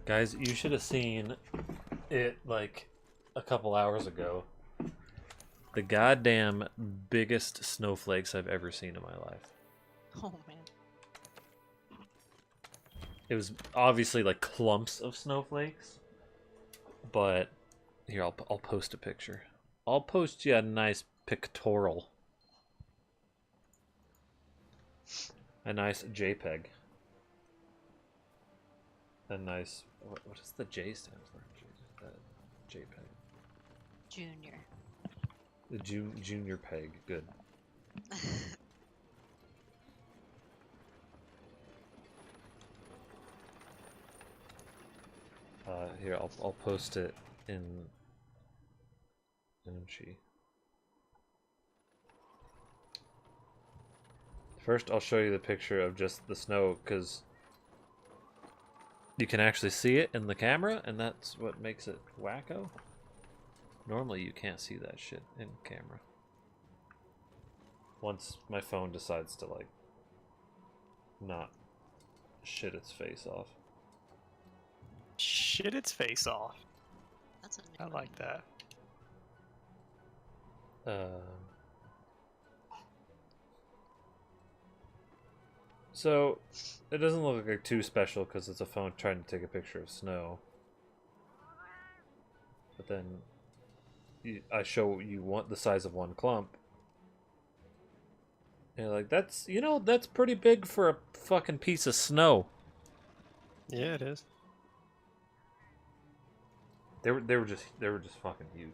Guys, you should have seen it like a couple hours ago. The goddamn biggest snowflakes I've ever seen in my life. Oh man. It was obviously like clumps of snowflakes, but here I'll post a picture. I'll post you a nice pictorial, a nice JPEG, a nice what does the J stand for? JPEG. Junior. The junior peg. Good. Here I'll post it in Energy. First, I'll show you the picture of just the snow because you can actually see it in the camera, and that's what makes it wacko. Normally, you can't see that shit in camera. Once my phone decides to like not shit its face off. Shit its face off. That's a new I one. like that. So it doesn't look like too special because it's a phone trying to take a picture of snow. But then I show you the size of one clump. And you're like, that's pretty big for a fucking piece of snow. Yeah, it is. They were just fucking huge.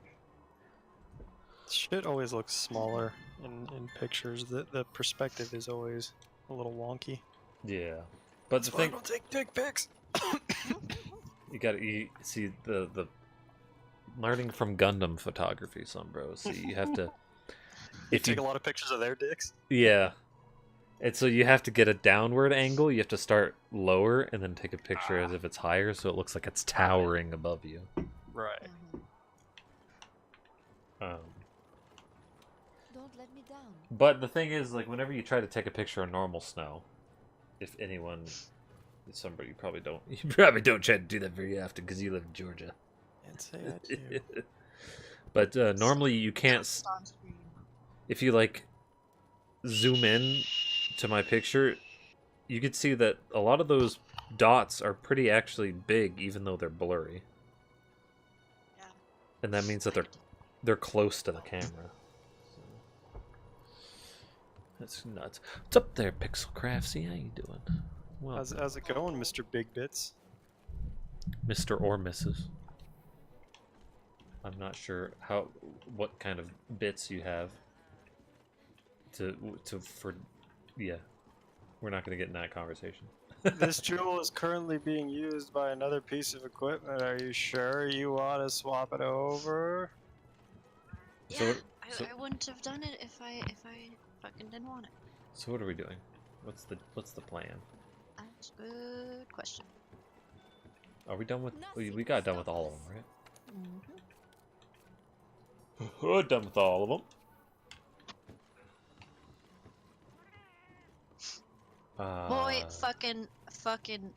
Shit always looks smaller in pictures. The perspective is always a little wonky. Yeah, but the That's why I thing don't take dick pics. you see the learning from Gundam photography, some bros. See, you have to Take a lot of pictures of their dicks. yeah, and so you have to get a downward angle. You have to start lower and then take a picture as if it's higher, so it looks like it's towering above you. Right. Mhm. Don't let me down. But the thing is, like, whenever you try to take a picture of normal snow, if somebody you probably don't try to do that very often because you live in Georgia. Can't say I do. But normally you can't. On screen. If you like zoom in to my picture, you can see that a lot of those dots are pretty actually big, even though they're blurry, Yeah. and that means that they're close to the camera. So, that's nuts. What's up there, Pixel Craftsy? How you doing? Well, How's it going, Mr. Big Bits? Mr. or Mrs. I'm not sure what kind of bits you have yeah. We're not going to get in that conversation. This jewel is currently being used by another piece of equipment. Are you sure you want to swap it over? Yeah, So- I wouldn't have done it if I fucking didn't want it. So what are we doing? What's the plan? That's a good question. Are we done with? Nothing We got can done with stop all of us. them, right? Mm-hmm. We're done with all of them. Boy, fucking,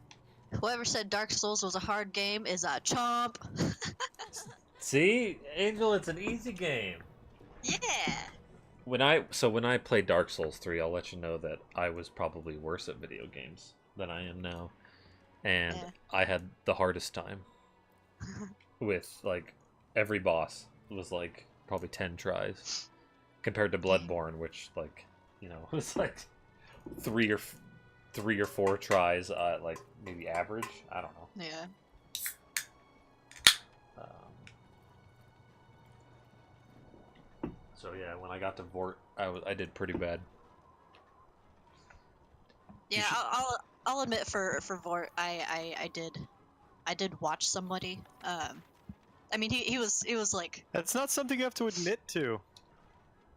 whoever said Dark Souls was a hard game is a chomp. See, Angel, it's an easy game. Yeah. When I played Dark Souls 3, I'll let you know that I was probably worse at video games than I am now, and Yeah. I had the hardest time with like every boss was like probably 10 tries compared to Bloodborne, which was like three or four tries, like maybe average. I don't know. Yeah. So yeah, when I got to Vort, I did pretty bad. Yeah, should- I'll admit for Vort, I did watch somebody. I mean he was like, That's not something you have to admit to.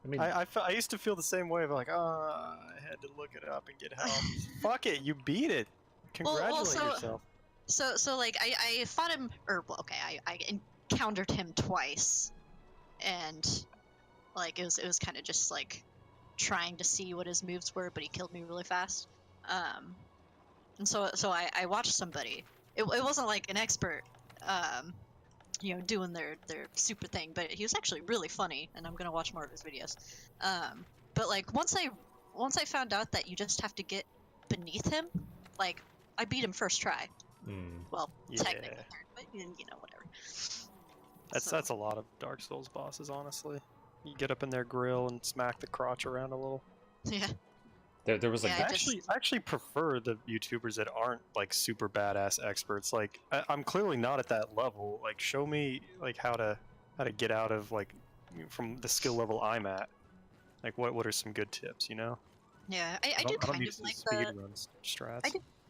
I mean, I used to feel the same way of like, I had to look it up and get help. Fuck it, you beat it. Well, Congratulate so- yourself. so like I fought him, or well, okay, I encountered him twice, and like it was kind of just like trying to see what his moves were, but he killed me really fast. And so I watched somebody, it wasn't like an expert, doing their super thing, but he was actually really funny, and I'm gonna watch more of his videos. But like once I found out that you just have to get beneath him, like I beat him first try. Mm. Well, Yeah. technically third, but whatever. So, That's a lot of Dark Souls bosses, honestly. You get up in their grill and smack the crotch around a little. yeah. There was a Yeah, I actually prefer the YouTubers that aren't like super badass experts. Like I'm clearly not at that level. Like show me like how to get out of like from the skill level I'm at. Like what are some good tips, you know? Yeah, I do don't kind need of to like speed the runs strats.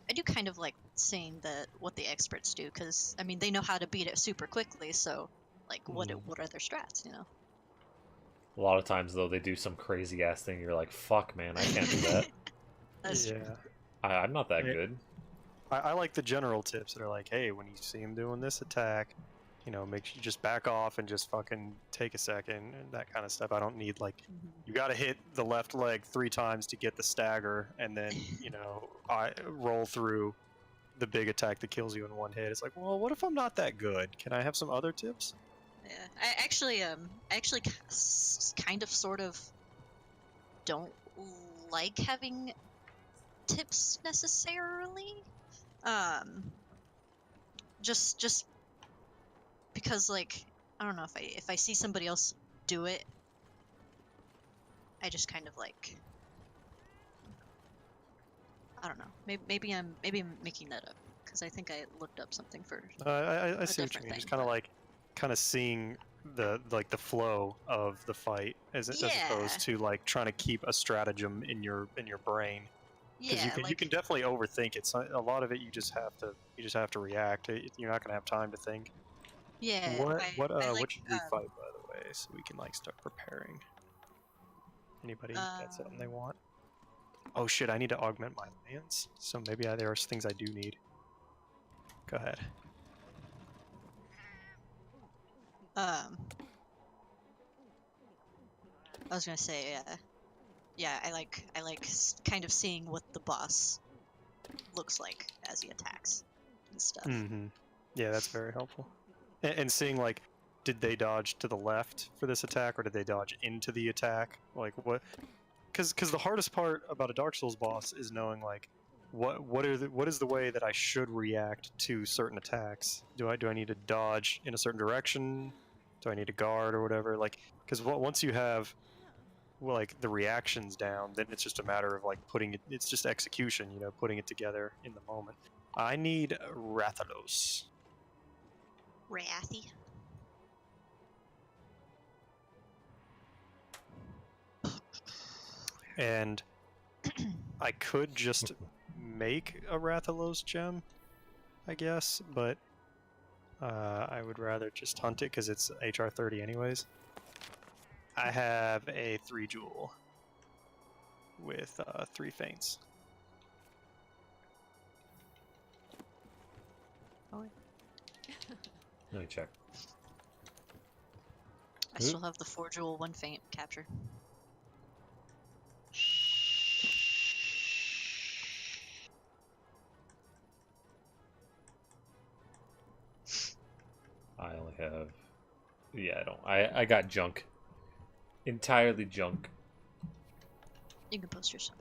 I do kind of like seeing what the experts do, because I mean they know how to beat it super quickly. So like what are their strats? A lot of times though they do some crazy ass thing. You're like, fuck, man, I can't do that. That's true. I'm not that Yeah. good. I like the general tips that are like, hey, when you see him doing this attack, make sure you just back off and just fucking take a second and that kind of stuff. I don't need like, you got to hit the left leg 3 times to get the stagger, and then I roll through the big attack that kills you in one hit. It's like, well, what if I'm not that good? Can I have some other tips? Yeah, I actually kind of sort of don't like having tips necessarily. Just because like I don't know, if I see somebody else do it, I just kind of like I don't know. Maybe I'm making that up because I think I looked up something for I a see what you different mean. thing. Just kind of seeing the flow of the fight as Yeah. opposed to like trying to keep a stratagem in your brain. Because Yeah, you can definitely overthink it. So a lot of it you just have to react. You're not gonna have time to think. yeah. What I like should we fight, by the way, so we can like start preparing? Anybody got something they want? Oh shit! I need to augment my lands, so maybe there are things I do need. Go ahead. I was gonna say yeah. I like kind of seeing what the boss looks like as he attacks and stuff. Mm-hmm. Yeah, that's very helpful. And seeing like, did they dodge to the left for this attack, or did they dodge into the attack? Like what? Because the hardest part about a Dark Souls boss is knowing like, what is the way that I should react to certain attacks? Do I need to dodge in a certain direction? Do I need to guard or whatever? Like, because once you have like the reactions down, then it's just a matter of like putting it. It's just execution, putting it together in the moment. I need Rathalos. Wrathy. And I could just make a Rathalos gem, I guess, but I would rather just hunt it because it's HR 30 anyways. I have a 3 jewel with 3 feints. Let me check. I still have the 4 jewel 1 feint capture. I only have. Yeah, I don't. I got junk. Entirely junk. You can post your stuff.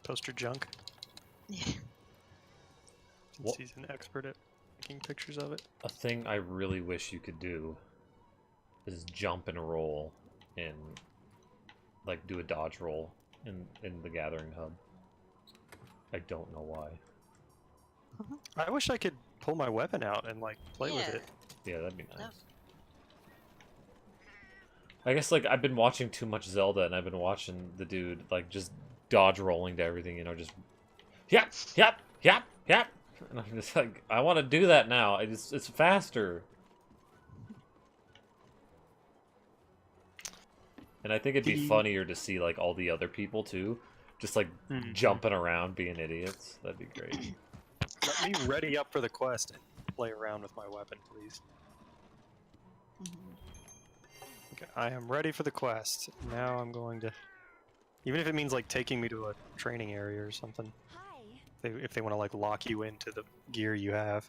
Poster junk. Yeah. Since he's an expert at taking pictures of it. A thing I really wish you could do is jump and roll and like do a dodge roll in the gathering hub. I don't know why. I wish I could pull my weapon out and like play with it. Yeah, that'd be nice. I guess like I've been watching too much Zelda and I've been watching the dude like just dodge rolling to everything, just yep. And I'm just like, I want to do that now. It's faster. And I think it'd be funnier to see like all the other people too, just like jumping around being idiots. That'd be great. Let me ready up for the quest and play around with my weapon, please. Okay, I am ready for the quest. Now I'm going to Even if it means like taking me to a training area or something. Hi. If they want to like lock you into the gear you have.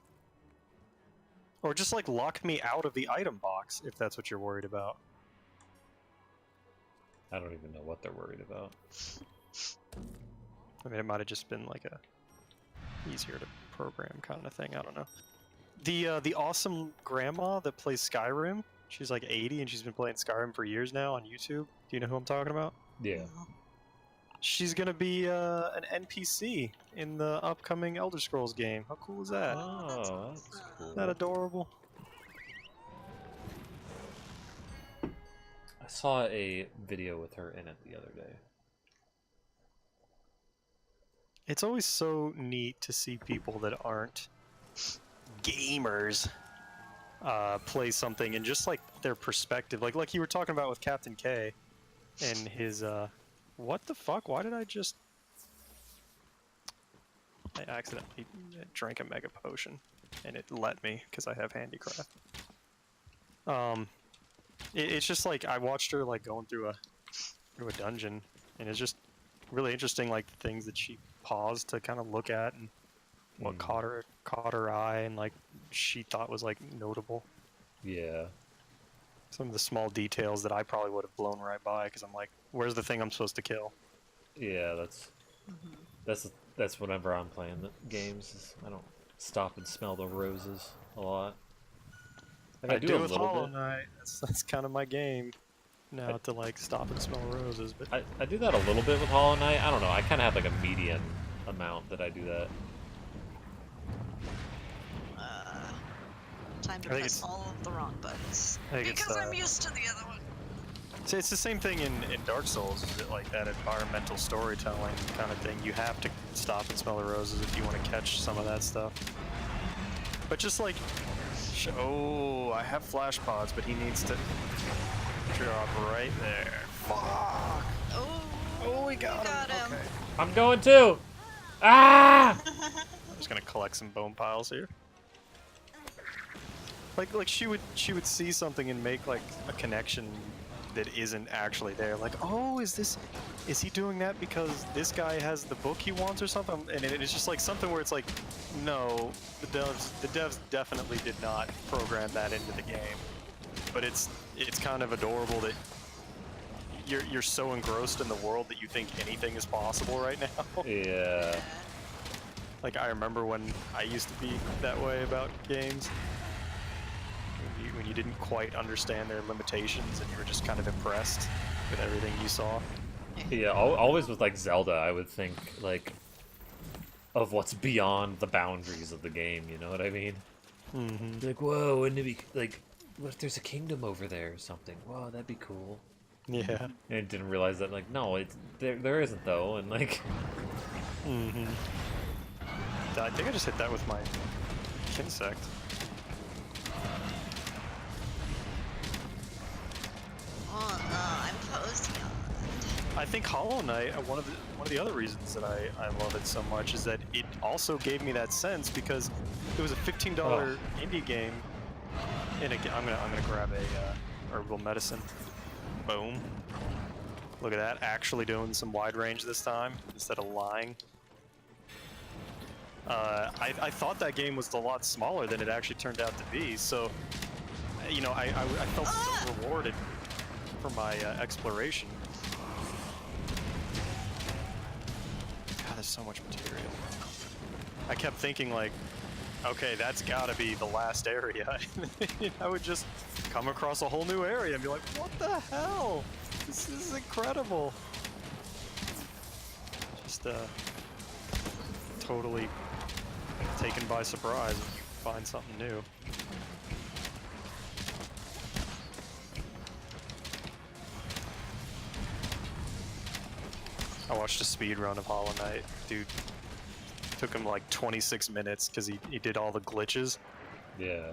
Or just like lock me out of the item box if that's what you're worried about. I don't even know what they're worried about. I mean, it might have just been like a easier to program kind of thing. I don't know. The awesome grandma that plays Skyrim, she's like 80 and she's been playing Skyrim for years now on YouTube. Do you know who I'm talking about? Yeah. No. She's gonna be an NPC in the upcoming Elder Scrolls game. How cool is that? Oh, that's awesome. cool. Isn't that adorable? I saw a video with her in it the other day. It's always so neat to see people that aren't gamers play something and just like their perspective. Like you were talking about with Captain K and his what the fuck? Why did I accidentally drank a mega potion and it let me because I have handicraft. It's just like I watched her like going through a dungeon, and it's just really interesting, like the things that she paused to kind of look at and what caught her eye and like she thought was like notable. Yeah. Some of the small details that I probably would have blown right by because I'm like, where's the thing I'm supposed to kill? Yeah, that's whenever I'm playing the games. Is I don't stop and smell the roses a lot. Like, I do a with little Hollow bit. Knight. That's kind of my game now, to like stop and smell roses. But I do that a little bit with Hollow Knight. I don't know. I kind of have like a median amount that I do that. Time to I think press it's- all of the wrong buttons. I think it's, Because I'm used to the other one. so it's the same thing in Dark Souls, is it like that environmental storytelling kind of thing? You have to stop and smell the roses if you want to catch some of that stuff. But just like, oh, I have flash pods, but he needs to drop right there. Fuck! Oh, we got him. Okay. I'm going too. Ah! I'm just gonna collect some bone piles here. Like she would see something and make like a connection that isn't actually there. Like, oh, is he doing that because this guy has the book he wants or something? And it's just like something where it's like, no, the devs definitely did not program that into the game. But it's kind of adorable that you're so engrossed in the world that you think anything is possible right now. Yeah. Like, I remember when I used to be that way about games. When you didn't quite understand their limitations and you were just kind of impressed with everything you saw. Yeah, always with like Zelda, I would think like of what's beyond the boundaries of the game, you know what I mean? Mm-hmm. Like, whoa, wouldn't it be like, what if there's a kingdom over there or something? Whoa, that'd be cool. Yeah. And I didn't realize that, like, no, it's there isn't though, and like, Mm-hmm. I think I just hit that with my insect. Oh no, I'm posing. I think Hollow Knight, one of the other reasons that I love it so much is that it also gave me that sense because it was a $15 indie game. And I'm gonna grab a herbal medicine. Boom. Look at that, actually doing some wide range this time instead of lying. I thought that game was a lot smaller than it actually turned out to be, so you know, I felt so rewarded for my exploration. God, there's so much material. I kept thinking like, okay, that's gotta be the last area. I would just come across a whole new area and be like, what the hell? This is incredible. Just totally taken by surprise when you find something new. I watched a speed run of Hollow Knight. Dude, took him like 26 minutes because he did all the glitches. yeah.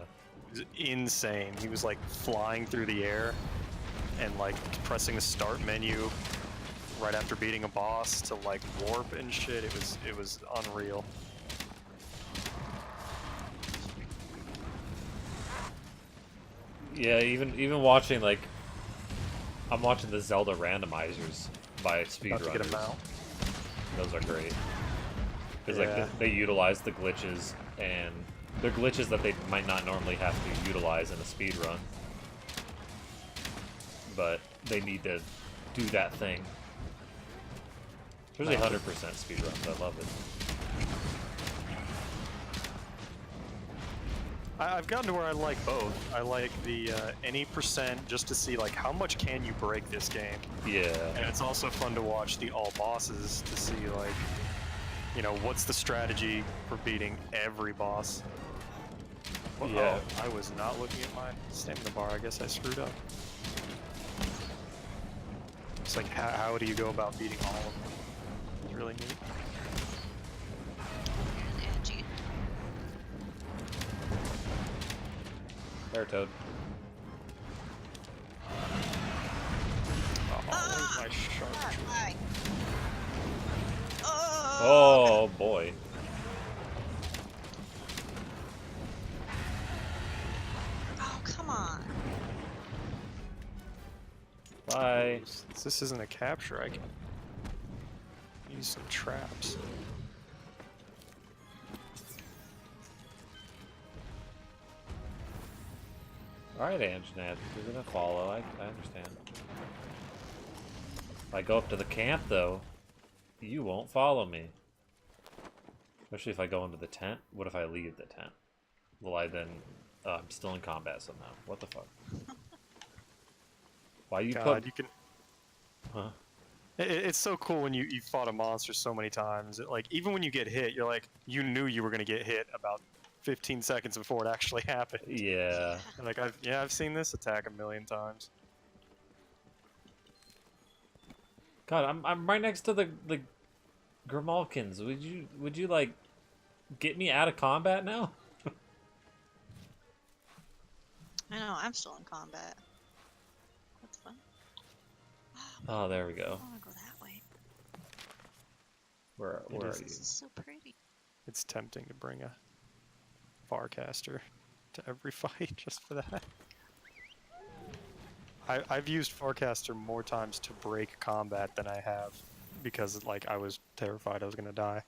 It was insane. He was like flying through the air and like pressing the start menu right after beating a boss to like warp and shit. It was unreal. Yeah, even watching like, I'm watching the Zelda randomizers, by About to get speedrunners. them out. Those are great. Because Yeah. like they utilize the glitches, and they're glitches that they might not normally have to utilize in a speedrun. But they need to do that thing. Especially 100% speedruns, I love it. I've gotten to where I like both. I like the any percent just to see like how much can you break this game. Yeah. And it's also fun to watch the all bosses to see like, you know, what's the strategy for beating every boss. Well, Yeah. oh, I was not looking at my stamina bar. I guess I screwed up. It's like how do you go about beating all of them? It's really neat. Angie. There, Toad. Oh, where's my sharpshooter? Hi. Oh boy. Oh, come on. Bye. Since this isn't a capture, I can use some traps. Alright, Anjanette, you're gonna follow. I understand. If I go up to the camp, though, you won't follow me. Especially if I go into the tent. What if I leave the tent? Will I then... I'm still in combat somehow. What the fuck? Why you God, put... you can. Huh? It's so cool when you fought a monster so many times. Like even when you get hit, you're like you knew you were gonna get hit about 15 seconds before it actually happened. Yeah. And like I've seen this attack a million times. God, I'm right next to the Grimalkins. Would you like get me out of combat now? I know, I'm still in combat. That's fun. Oh, there we go. I want to go that way. Where are is. you? This is so pretty. It's tempting to bring a Farcaster to every fight just for that. I've used Farcaster more times to break combat than I have because like I was terrified I was gonna die.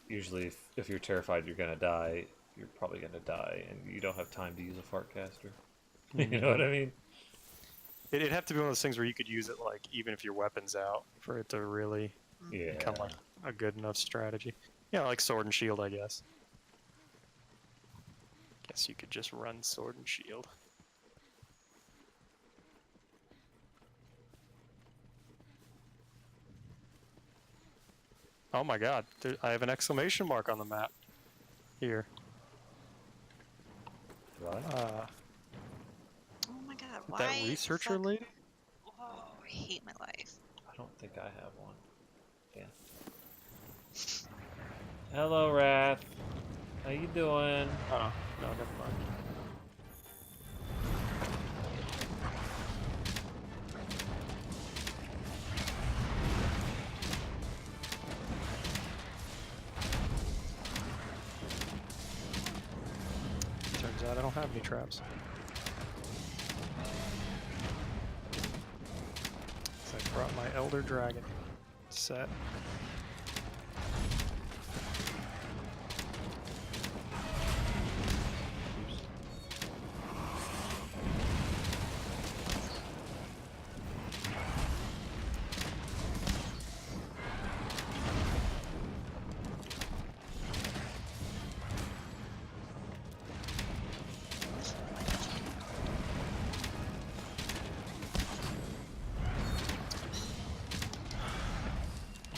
Usually, if you're terrified you're gonna die, you're probably gonna die, and you don't have time to use a Fartcaster. You know what I mean? It'd have to be one of those things where you could use it like even if your weapon's out for it to really Yeah. become like a good enough strategy. Yeah, like sword and shield, I guess. Guess you could just run sword and shield. Oh my god, I have an exclamation mark on the map. Here. What? Oh my god, why? That researcher fuck- lady? Oh, I hate my life. I don't think I have one. Yeah. Hello, Wrath. How you doing? Oh, no, never mind. Turns out I don't have any traps. So I brought my Elder Dragon set.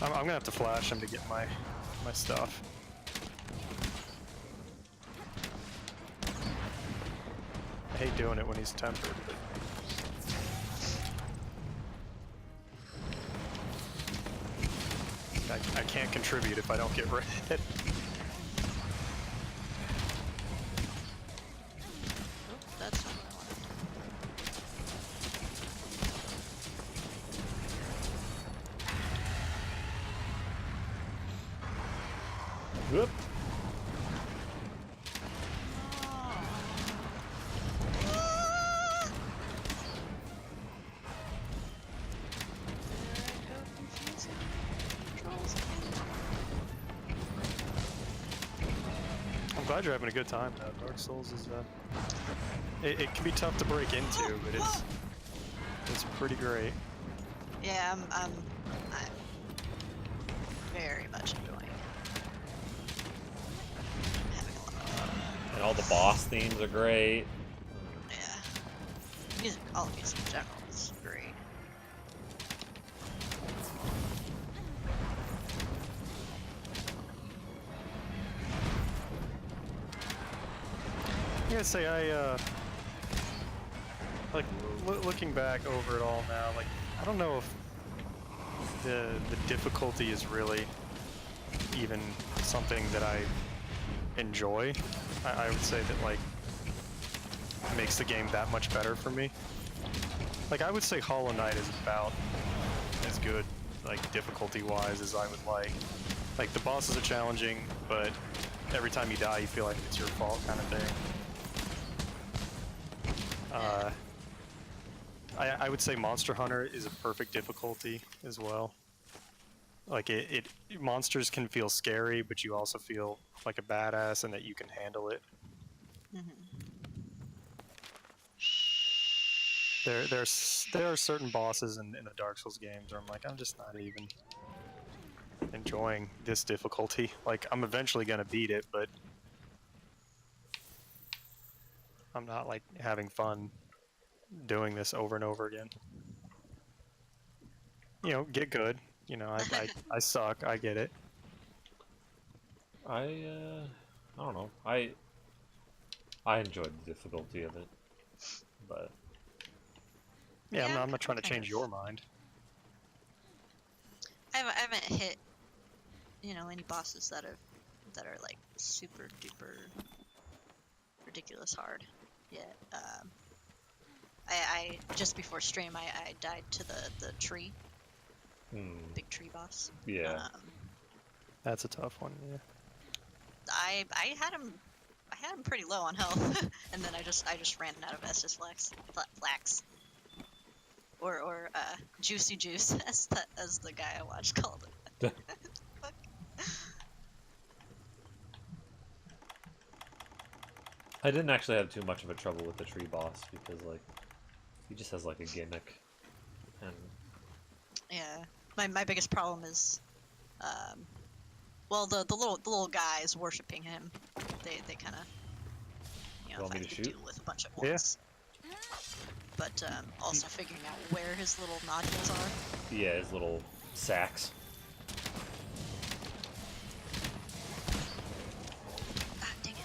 I'm gonna have to flash him to get my stuff. I hate doing it when he's tempered, but I can't contribute if I don't get red. Oh, that's not what I wanted. Whoop. glad you're having a good time. Dark Souls is it can be tough to break into, but it's pretty great. Yeah, I'm very much enjoying it. Having a lot of fun. And all the boss themes are great. Yeah. Music, all the music in general is great. I gotta say, like looking back over it all now, like I don't know if the difficulty is really even something that I enjoy. I would say that like it makes the game that much better for me. Like I would say Hollow Knight is about as good, like difficulty-wise, as I would like. Like the bosses are challenging, but every time you die, you feel like it's your fault, kind of thing. I would say Monster Hunter is a perfect difficulty as well. Like monsters can feel scary, but you also feel like a badass and that you can handle it. There are certain bosses in the Dark Souls games where I'm like, I'm just not even enjoying this difficulty. Like I'm eventually gonna beat it, but I'm not like having fun doing this over and over again. You know, get good. You know, I suck. I get it. I don't know. I enjoyed the difficulty of it, but Yeah, Yeah, I'm not trying to kind change of. your mind. I haven't hit, any bosses that are like super duper ridiculous hard yet. I just before stream I died to the tree, big tree boss. yeah. That's a tough one. Yeah. I had him pretty low on health, and then I just ran out of Estus Flax. Or Juicy Juice, as the guy I watched called it. I didn't actually have too much of a trouble with the tree boss because like he just has like a gimmick, and Yeah, my biggest problem is, well, the little guys worshiping him, they kind of, Want if I me to have to shoot? deal with a bunch at once. But also figuring out where his little nodules are. yeah, his little sacks. Ah, dang it.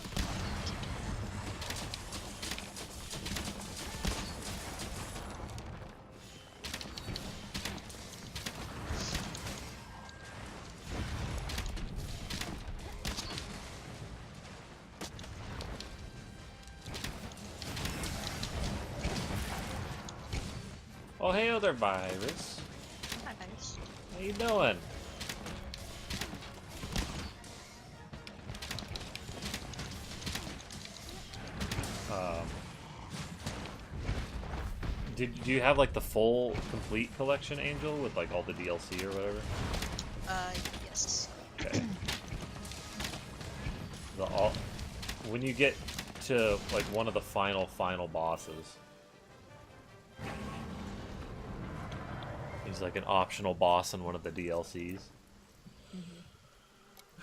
Oh, hey there, Virus. Hi, Virus. How you doing? Do you have like the full complete collection, Angel, with like all the DLC or whatever? Yes. Okay. When you get to like one of the final bosses, he's like an optional boss in one of the DLCs.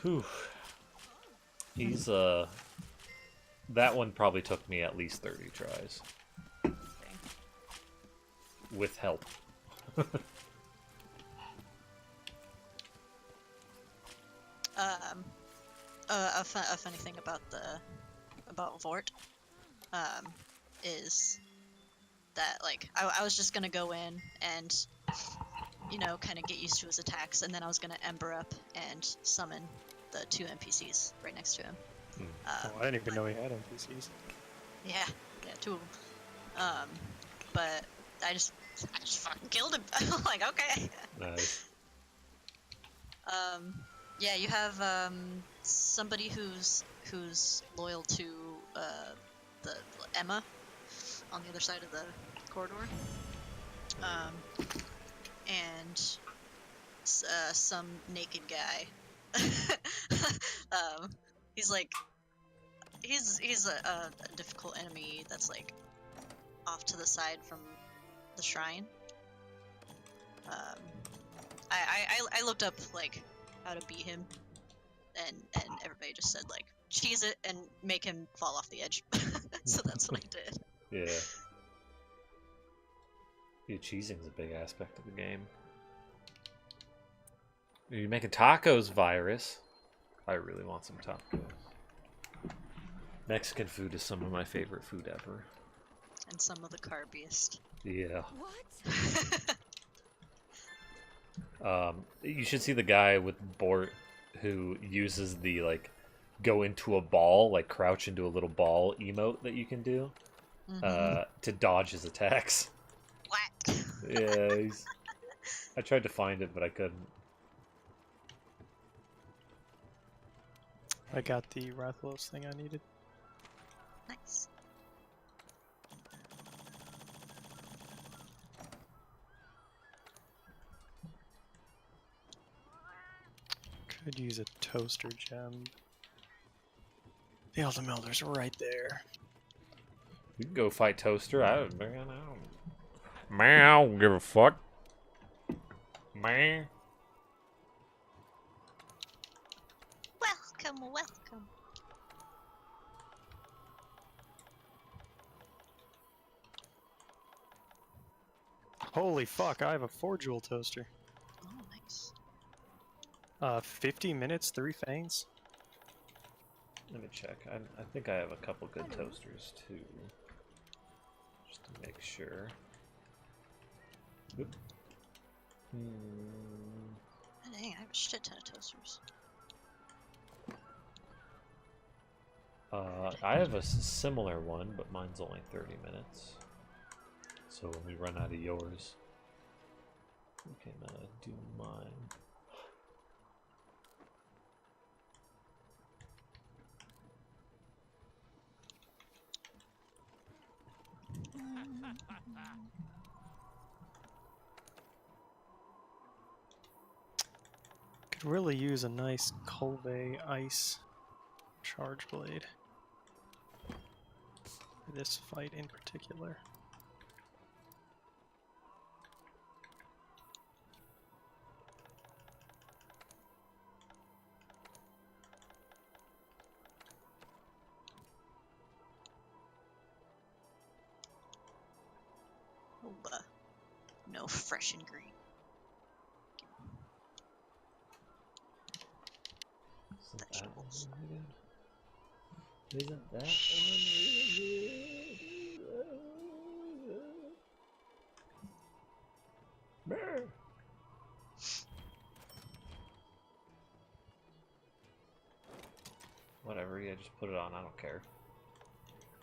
Whew. He's that one probably took me at least 30 tries. Okay. With help. A funny thing about Vort, is that like I was just gonna go in and kind of get used to his attacks, and then I was gonna Ember up and summon the 2 NPCs right next to him. Oh, I didn't even know he had NPCs. Yeah, 2 of them. But I just fucking killed him. I'm like, okay. Nice. Yeah, you have somebody who's loyal to the Emma on the other side of the corridor, and some naked guy. He's like he's a difficult enemy that's like off to the side from the shrine. I looked up like how to beat him, and everybody just said like cheese it and make him fall off the edge. So that's what I did. Yeah. Yeah, cheesing's a big aspect of the game. You're making tacos, Virus. I really want some tacos. Mexican food is some of my favorite food ever. And some of the carbiest. Yeah. What? You should see the guy with Bort who uses the like go into a ball, like crouch into a little ball emote that you can do to dodge his attacks. What? Yeah, I tried to find it, but I couldn't. I got the Rathalos thing I needed. Nice. Could use a toaster gem. The Elder Melder's right there. You can go fight Toaster. I don't know. Man, I don't give a fuck. Man. Welcome, welcome. Holy fuck, I have a 4-jewel toaster. Oh, nice. 50 minutes, 3 fangs. Let me check. I think I have a couple good toasters too. Just to make sure. Oop. Dang, I have a shit ton of toasters. I have a similar one, but mine's only 30 minutes. So when we run out of yours, we can do mine. Could really use a nice Colbe ice charge blade. For this fight in particular. No, fresh and green. Isn't that one Vegetables. really good? Isn't that one really good? Brr. Whatever, yeah, just put it on. I don't care.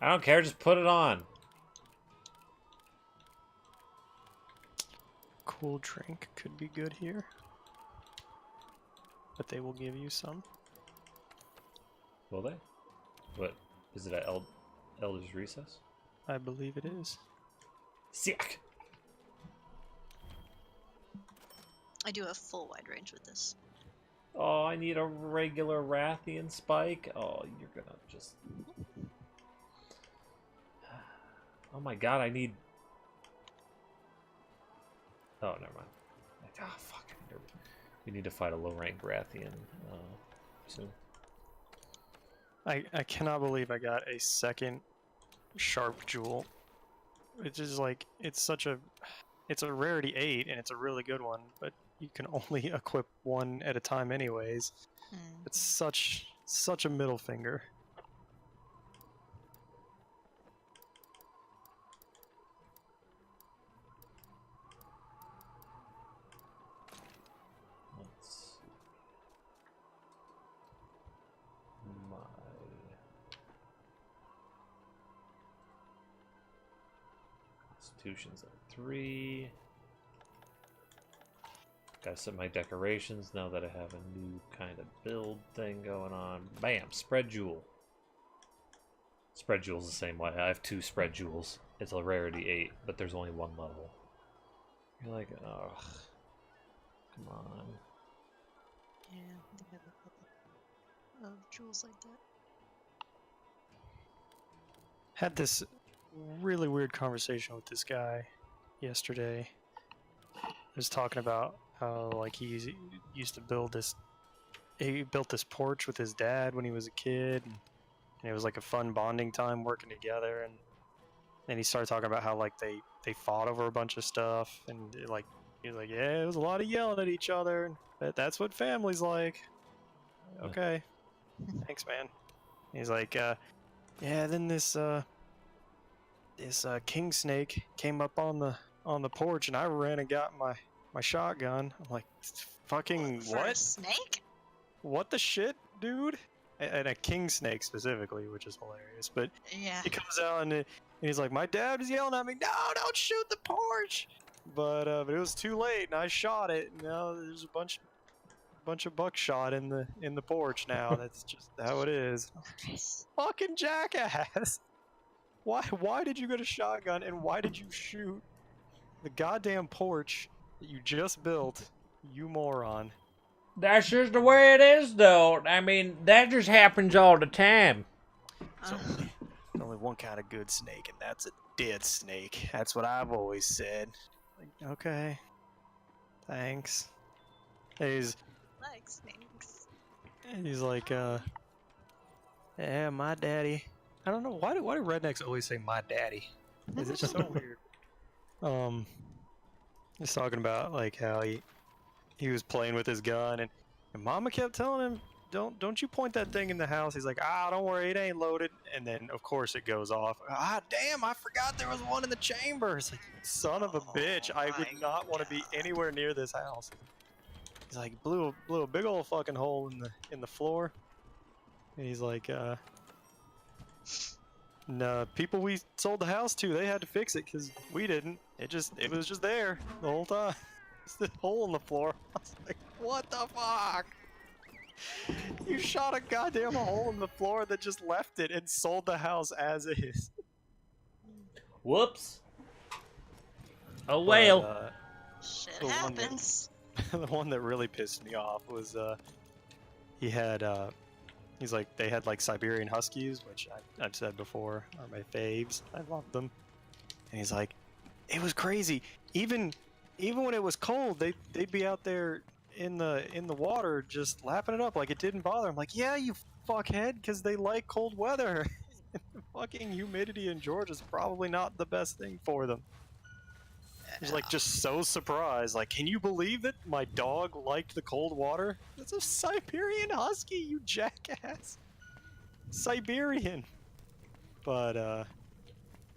I don't care, just put it on. Cool drink could be good here. But they will give you some. Will they? What? Is it at Elder's Recess? I believe it is. Sick! I do have full wide range with this. Oh, I need a regular Rathian spike. Oh, you're gonna just... Oh my god, I need... Oh, never mind. Ah, fuck. We need to fight a low-rank Rathian soon. I cannot believe I got a second sharp jewel. It's just like, it's a rarity 8 and it's a really good one, but you can only equip one at a time anyways. It's such a middle finger. Let's see. My... Constitution's at 3. Gotta set my decorations now that I have a new kind of build thing going on. Bam! Spread jewel. Spread jewel's the same way. I have 2 spread jewels. It's a rarity 8, but there's only 1 level. You're like, ugh. Come on. Yeah, I think I have a couple of jewels like that. had this really weird conversation with this guy yesterday. He was talking about how like he used to build this. He built this porch with his dad when he was a kid, and it was like a fun bonding time working together. And then he started talking about how like they fought over a bunch of stuff, and like he was like, yeah, it was a lot of yelling at each other, and that's what family's like. Okay, thanks, man. He's like, yeah. Then this king snake came up on the porch, and I ran and got my shotgun. I'm like, fucking For a what? snake? What the shit, dude? And a king snake specifically, which is hilarious. But Yeah. he comes out and he's like, my dad was yelling at me, no, don't shoot the porch. But it was too late, and I shot it. Now there's a bunch of buckshot in the porch now. That's just how it is. Nice. Fucking jackass! Why did you get a shotgun, and why did you shoot the goddamn porch that you just built? You moron. That's just the way it is, though. I mean, that just happens all the time. There's only one kind of good snake, and that's a dead snake. That's what I've always said. Like, okay. Thanks. He's Like snakes. like, yeah, my daddy. I don't know, why do rednecks always say my daddy? Is it just so weird? He's talking about like how he was playing with his gun, and Mama kept telling him, don't you point that thing in the house. He's like, don't worry, it ain't loaded. And then of course it goes off. Damn, I forgot there was one in the chamber. It's like, son of a bitch, I would not want to be anywhere near this house. He's like, blew a big old fucking hole in the floor. And he's like, no, people we sold the house to, they had to fix it because we didn't. It was just there the whole time. It's the hole in the floor. I was like, what the fuck? You shot a goddamn hole in the floor that just left it and sold the house as is. Whoops. Oh well. But, Shit the one happens. the one that really pissed me off was he's like, they had like Siberian Huskies, which I've said before are my faves. I love them. And he's like, it was crazy. Even when it was cold, they'd be out there in the water just lapping it up like it didn't bother them. Like, yeah, you fuckhead, because they like cold weather. Fucking humidity in Georgia is probably not the best thing for them. He's like just so surprised. Like, can you believe that my dog liked the cold water? That's a Siberian Husky, you jackass. Siberian. But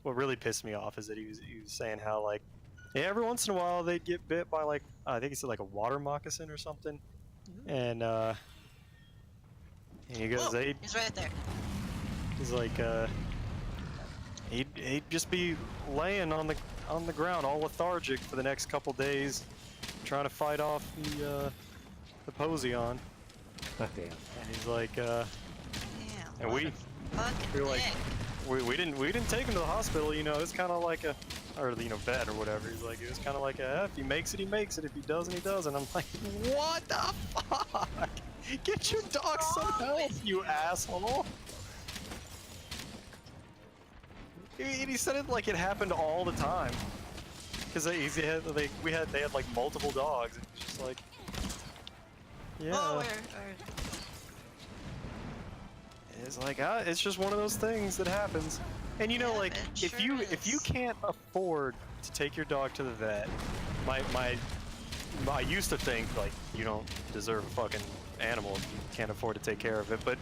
what really pissed me off is that he was saying how like, yeah, every once in a while they'd get bit by like, I think he said like a water moccasin or something. And he goes, Whoa, he's right there. he's like, he'd just be laying on the ground all lethargic for the next couple days, trying to fight off the Posion. Oh, damn. And he's like, Damn. and what we a fucking we were like, dick. we didn't take him to the hospital, you know. It's kind of like vet or whatever. He's like, it was kind of like if he makes it, he makes it. If he doesn't, he doesn't. I'm like, what the fuck? Get your dog some help, you asshole. He said it like it happened all the time. Because they had like multiple dogs. And it's just like, yeah. Oh, It's like, it's just one of those things that happens. And you know, Yeah, like, it if sure you is. can't afford to take your dog to the vet, I used to think like you don't deserve a fucking animal if you can't afford to take care of it. But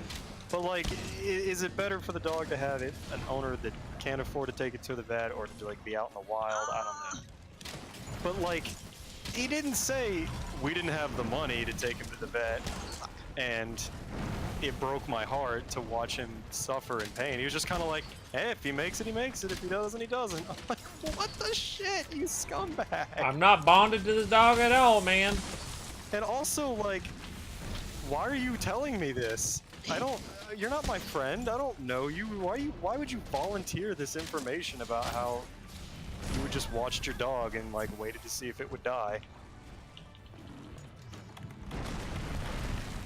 like, is it better for the dog to have an owner that can't afford to take it to the vet, or to like be out in the wild? I don't know. But like, he didn't say we didn't have the money to take him to the vet, and it broke my heart to watch him suffer in pain. He was just kind of like, hey, if he makes it, he makes it. If he doesn't, he doesn't. I'm like, what the shit, you scumbag. I'm not bonded to this dog at all, man. And also, like, why are you telling me this? You're not my friend. I don't know you. Why would you volunteer this information about how you would just watched your dog and like waited to see if it would die?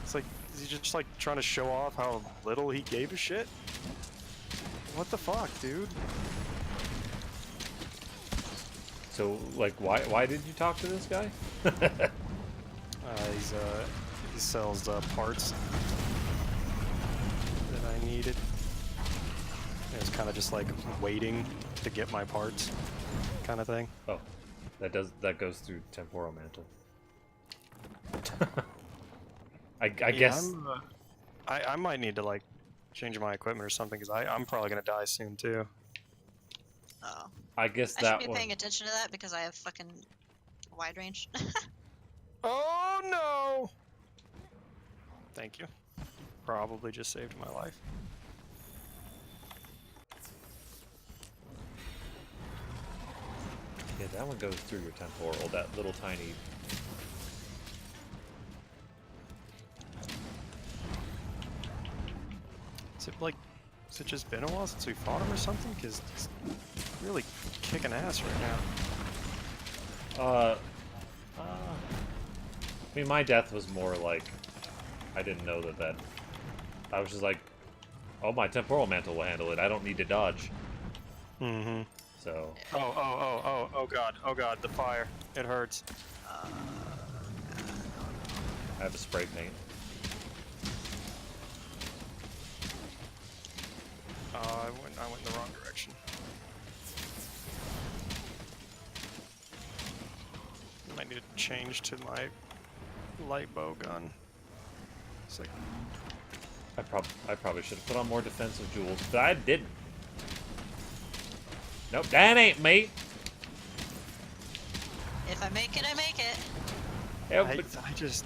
It's like, is he just like trying to show off how little he gave a shit? What the fuck, dude? So, like, why did you talk to this guy? He sells parts that I needed. It was kind of just like waiting to get my parts, kind of thing. Oh, that goes through temporal mantle. I Yeah, guess. I might need to like change my equipment or something because I'm probably gonna die soon too. Oh. I guess I that should be one. paying attention to that because I have fucking wide range. Oh no! Thank you. Probably just saved my life. Yeah, that one goes through your temporal. That little tiny. Has it just been a while since we fought him or something? Because he's really kicking ass right now. I mean, my death was more like I didn't know that. I was just like, oh, my temporal mantle will handle it. I don't need to dodge. Mm-hmm. So. Oh god, the fire. It hurts. I have a spray paint. I went in the wrong direction. I need to change to my light bow gun. It's like, I probably should have put on more defensive jewels, but I didn't. Nope, that ain't me. If I make it, I make it. Yeah, I but just,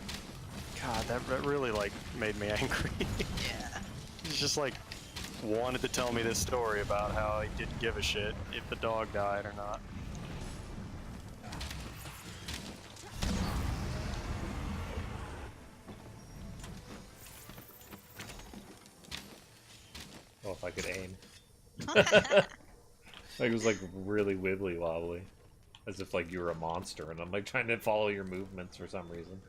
God, that really like made me angry. Yeah. He's just like wanted to tell me this story about how he didn't give a shit if the dog died or not. well, if I could aim. Like, it was like really wibbly wobbly, as if like you were a monster, and I'm like trying to follow your movements for some reason.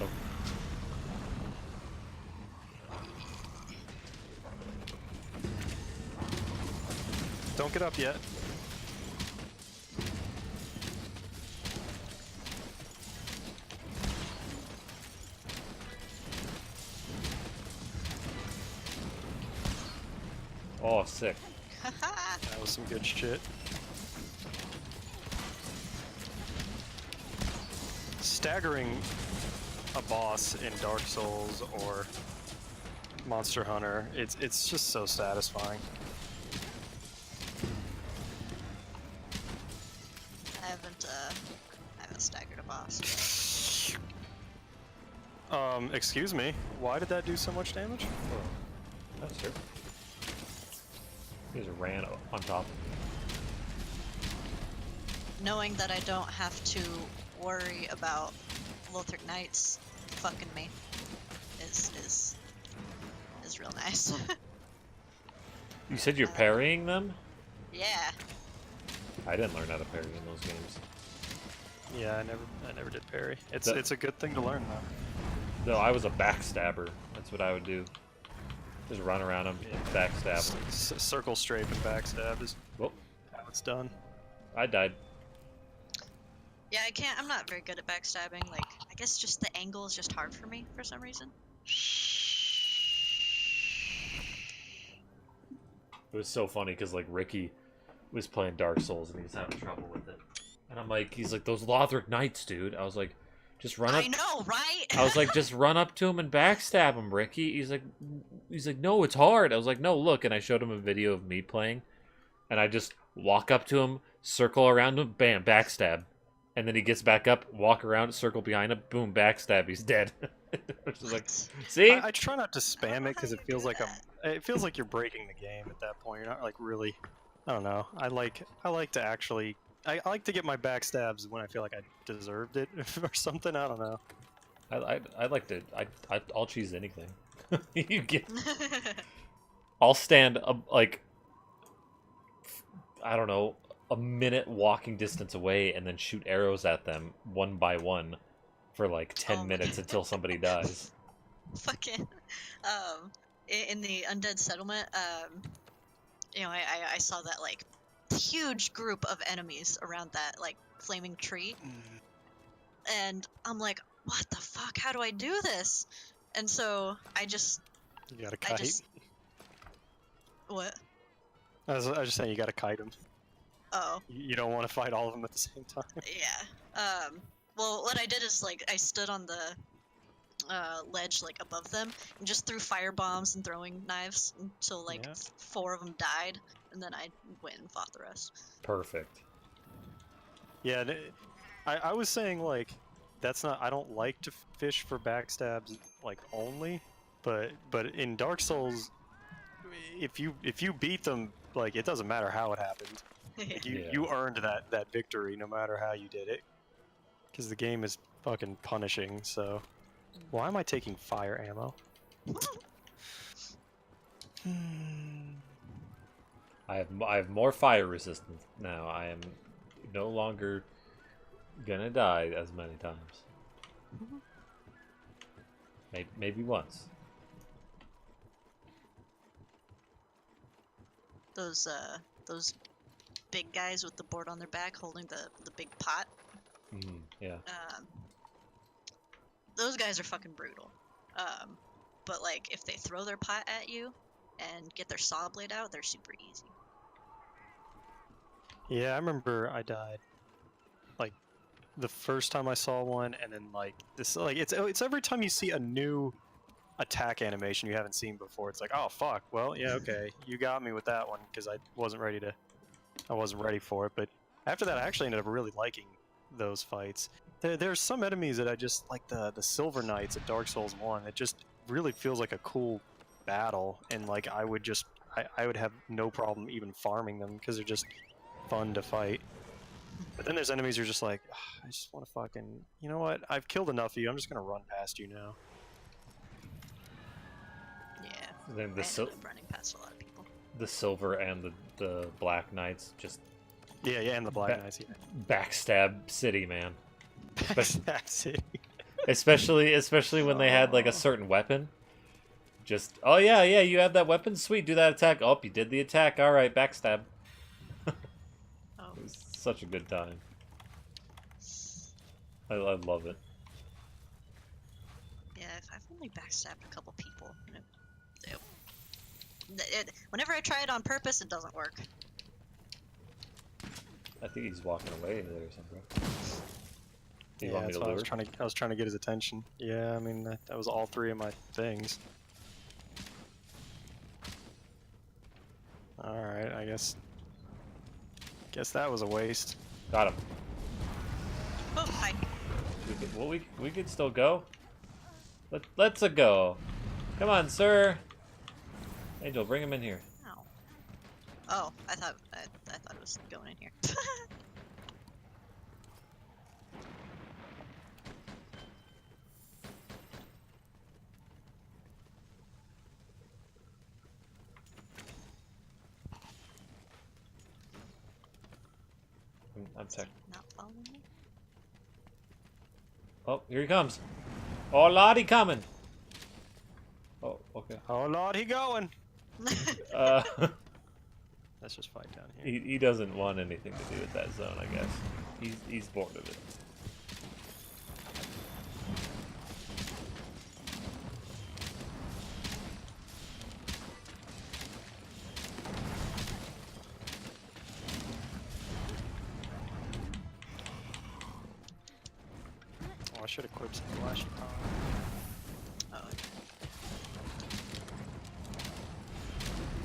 Oh. Don't get up yet. Oh, sick. That was some good shit. Staggering a boss in Dark Souls or Monster Hunter, it's just so satisfying. I haven't staggered a boss. Excuse me, why did that do so much damage? Oh, that's true. He just ran on top of me. Knowing that I don't have to worry about Lothric Knights fucking me is real nice. You said you're parrying them? Yeah. I didn't learn how to parry in those games. Yeah, I never did parry. It's That- it's a good thing to learn though. No, I was a backstabber. That's what I would do. Just run around them, backstab them. Circle strafe and backstab is Whoop, how it's done. I died. Yeah, I can't. I'm not very good at backstabbing. Like, I guess just the angle is just hard for me for some reason. It was so funny because like Ricky was playing Dark Souls and he was having trouble with it, and I'm like, he's like, those Lothric Knights, dude. I was like, just run up. I know, right? I was like, just run up to him and backstab him, Ricky. He's like, no, it's hard. I was like, no, look, and I showed him a video of me playing, and I just walk up to him, circle around him, bam, backstab, and then he gets back up, walk around, circle behind him, boom, backstab, he's dead. It's just like, see, I try not to spam it because it feels like it feels like you're breaking the game at that point. You're not like really. I don't know. I like to actually. I like to get my backstabs when I feel like I deserved it or something. I don't know. I like to. I'll cheese anything. You get. I'll stand like I don't know, a minute walking distance away and then shoot arrows at them one by one for like 10 minutes until somebody dies. Fucking, in the undead settlement, you know, I saw that like huge group of enemies around that like flaming tree, and I'm like, what the fuck? How do I do this? And so I just, You got a kite. What? I was just saying you got to kite them. Oh. You don't want to fight all of them at the same time. Yeah. Well, what I did is like I stood on the ledge like above them and just threw fire bombs and throwing knives until like 4 of them died, and then I went and fought the rest. Perfect. Yeah, I was saying like that's not. I don't like to fish for backstabs like only, but in Dark Souls, if you beat them, like it doesn't matter how it happened. Like, you earned that victory no matter how you did it, because the game is fucking punishing. So why am I taking fire ammo? I have more fire resistance now. I am no longer gonna die as many times. Maybe once. Those big guys with the board on their back holding the big pot. Yeah. Those guys are fucking brutal. But like if they throw their pot at you and get their saw blade out, they're super easy. Yeah, I remember I died like the first time I saw one, and then like this, like it's every time you see a new attack animation you haven't seen before, it's like, oh fuck, well yeah, okay, you got me with that one, because I wasn't ready for it. But after that, I actually ended up really liking those fights. There's some enemies that I just like, the Silver Knights at Dark Souls 1. It just really feels like a cool battle, and like I would have no problem even farming them because they're just fun to fight. But then there's enemies you're just like, I just want to fucking, you know what? I've killed enough of you. I'm just gonna run past you now. Yeah. Then I ended up running past a lot of people. The Silver and the Black Knights just Yeah, and the Black Knights. Yeah. Backstab City, man. Backstab City. especially when they had like a certain weapon. Just, oh yeah, you have that weapon? Sweet, do that attack. Oh, you did the attack. All right, backstab. It was such a good time. I love it. Yeah, I've only backstabbed a couple people. Whenever I try it on purpose, it doesn't work. I think he's walking away there or something. Yeah, that's why I was trying to get his attention. Yeah, I mean that was all 3 of my things. All right, I guess that was a waste. Got him. Oh, hi. We could still go. Let's go. Come on, sir. Angel, bring him in here. Ow. Oh, I thought it was going in here. I'm sorry. Not following me? Oh, here he comes. Oh, Lord, he coming. Oh, okay. Oh Lord, he going. Uh, Let's just fight down here. he doesn't want anything to do with that zone, I guess. He's bored of it. Oh, I should equip some flash power. Oh.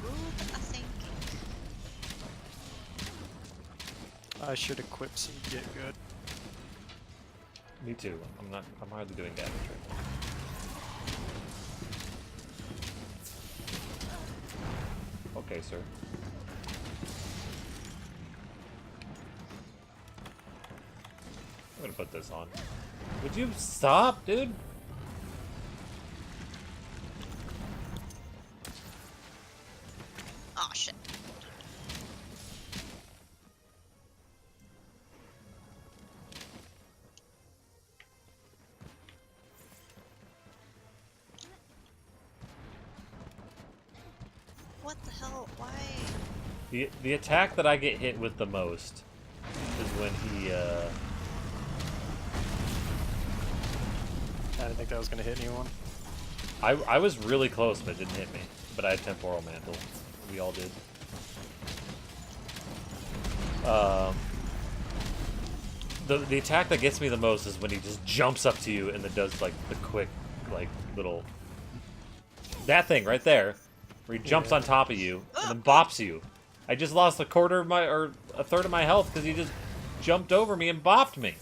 Good thinking. I should equip some get good. Me too. I'm hardly doing damage right now. Okay, sir. I'm gonna put this on. Would you stop, dude? What the hell? Why? The attack that I get hit with the most is when he I didn't think that was gonna hit anyone. I was really close, but it didn't hit me. But I had temporal mantle. We all did. The attack that gets me the most is when he just jumps up to you and then does like the quick, like little that thing right there, where he jumps on top of you and then bops you. I just lost a quarter of my or a third of my health because he just jumped over me and bopped me.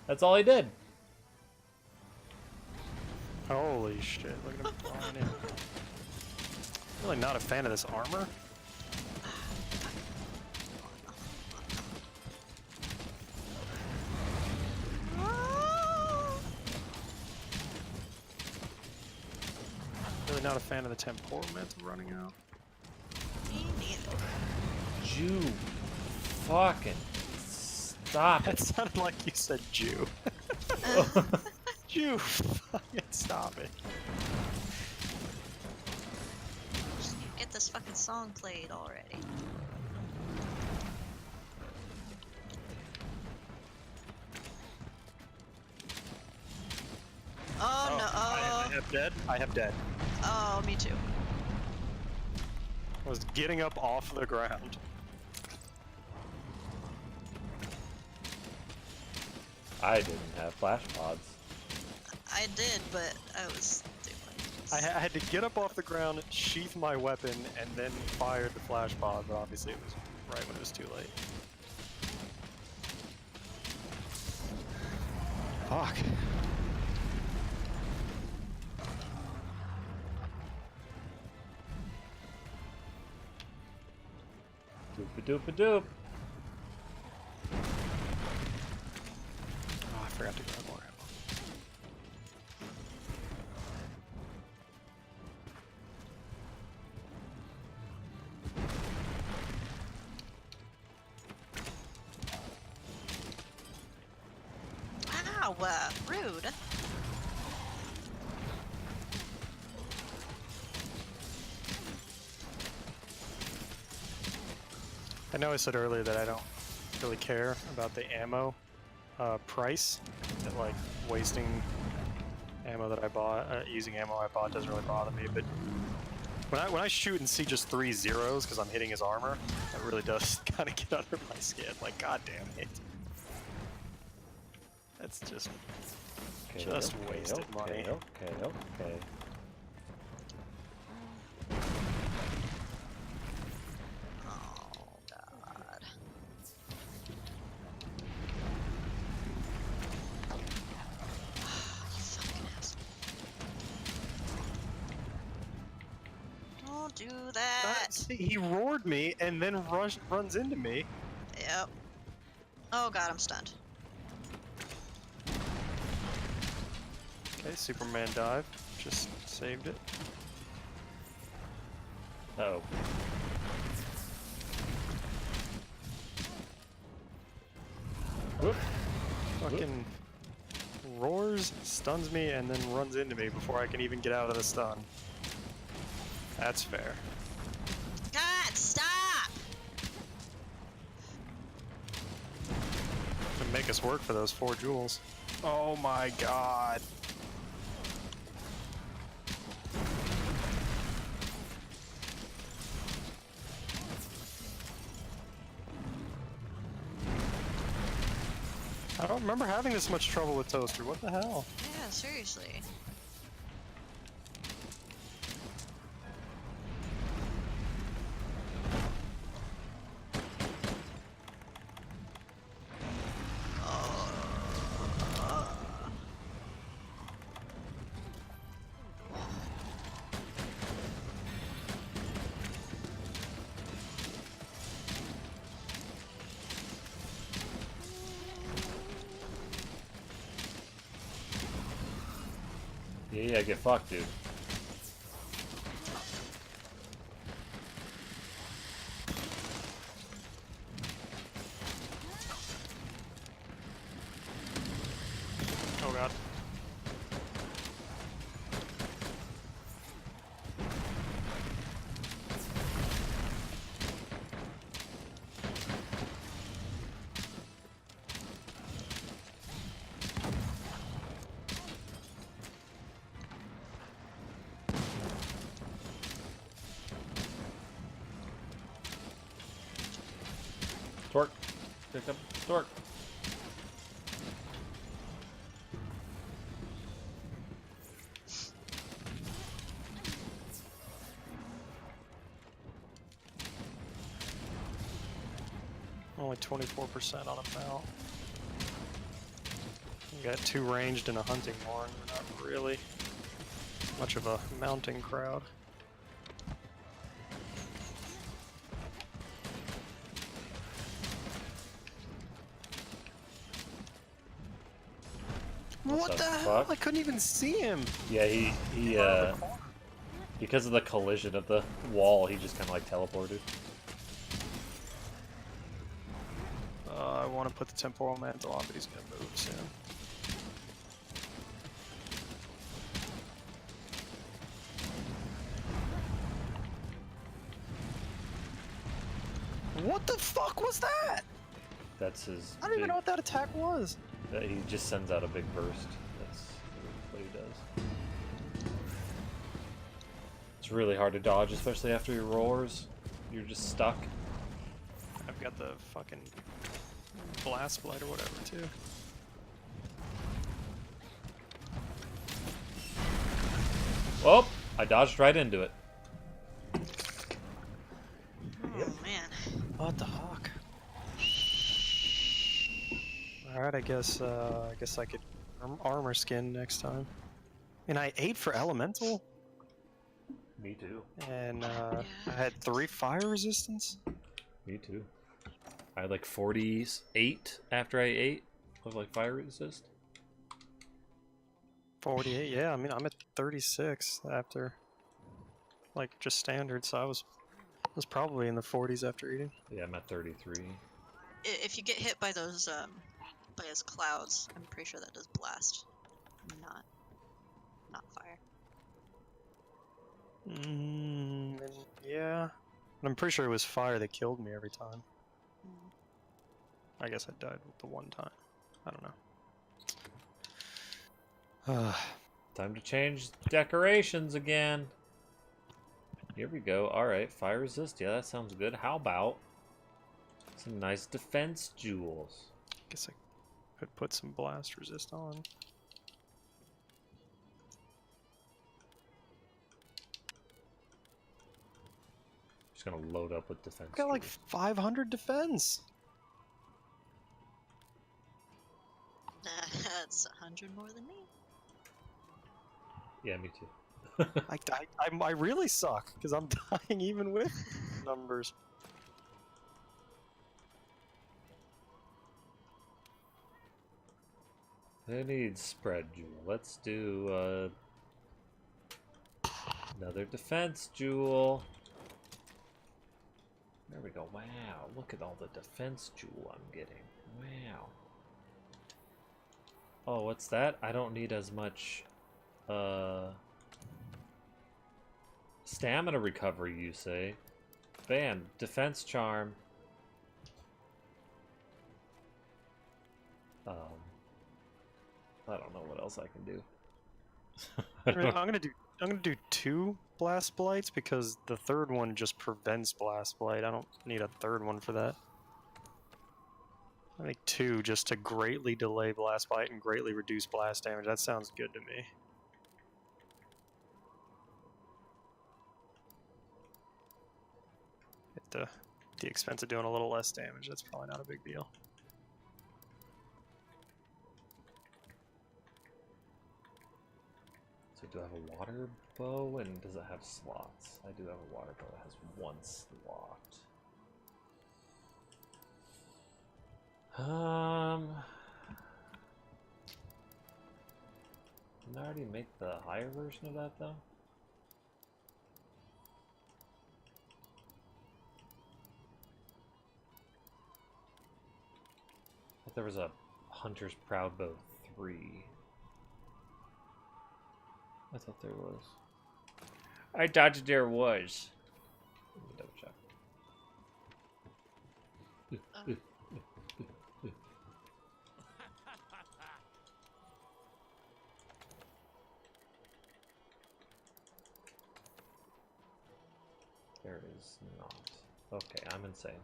That's all he did. Holy shit! Look at him flying in. Really not a fan of this armor. Really not a fan of the temporal mantle running out. Me neither. You fucking stop That it. sounded like you said Jew. Jew, fucking stop it. Just need to get this fucking song played already. Oh, no! I have dead. I have dead. Oh, me too. I was getting up off the ground. I didn't have flash pods. I did, but I was doing. I had to get up off the ground, sheath my weapon, and then fire the flash pod, but obviously it was right when it was too late. Fuck. Doop-a-doop-a-doop. Oh, I forgot to grab more ammo. Wow, rude. I know I said earlier that I don't really care about the ammo price, that like wasting ammo that I bought, using ammo I bought doesn't really bother me, but when I shoot and see just 3 zeros because I'm hitting his armor, that really does kind of get under my skin, like god damn it. That's just wasted money. Okay. Oh god. You fucking asshole. Don't do that. See, he roared me and then runs into me. Yep. Oh god, I'm stunned. Okay, Superman dive. Just saved it. Uh-oh. Whoop. Fucking roars, stuns me, and then runs into me before I can even get out of the stun. That's fair. God, stop! To make us work for those 4 jewels. Oh my god. I don't remember having this much trouble with Toaster. What the hell? Yeah, seriously. Yeah, get fucked, dude. Oh god. Pick up Stork. Only 24% on a mount. You got 2 ranged and a hunting horn. We're not really much of a mounting crowd. What the hell? I couldn't even see him. Yeah, he because of the collision of the wall, he just kind of like teleported. I want to put the temporal mantle on, but he's gonna move soon. What the fuck was that? That's his. I don't even know what that attack was. He just sends out a big burst. That's what he does. It's really hard to dodge, especially after your roars. You're just stuck. I've got the fucking blast blight or whatever too. Oh, I dodged right into it. Oh man. What the fuck? Alright, I guess I could armor skin next time. And I ate for elemental, Me too. and I had 3 fire resistance. Me too. I had like 48 after I ate with like fire resist. 48, yeah. I mean, I'm at 36 after, like, just standard. So I was probably in the 40s after eating. Yeah, I'm at 33. If you get hit by those clouds, I'm pretty sure that does blast, not fire. Yeah. But I'm pretty sure it was fire that killed me every time. Mm. I guess I died with the one time. I don't know. Time to change decorations again. Here we go. Alright, fire resist. Yeah, that sounds good. How about some nice defense jewels? Guess I could put some blast resist on. Just gonna load up with defense Got like jewels. 500 defense. That's 100 more than me. Yeah, me too. I really suck because I'm dying even with numbers. Who needs spread jewel? Let's do another defense jewel. There we go. Wow, look at all the defense jewel I'm getting. Wow. Oh, what's that? I don't need as much stamina recovery, you say? Bam, defense charm. I don't know what else I can do. I'm gonna do 2 blast blights because the third one just prevents blast blight. I don't need a third one for that. I think 2 just to greatly delay blast blight and greatly reduce blast damage. That sounds good to me. At the expense of doing a little less damage, that's probably not a big deal. So do I have a water bow, and does it have slots? I do have a water bow that has 1 slot. Didn't I already make the higher version of that though? I thought there was a Hunter's Proud Bow 3. I thought there was. I thought there was. Let me double check. There is not. Okay, I'm insane.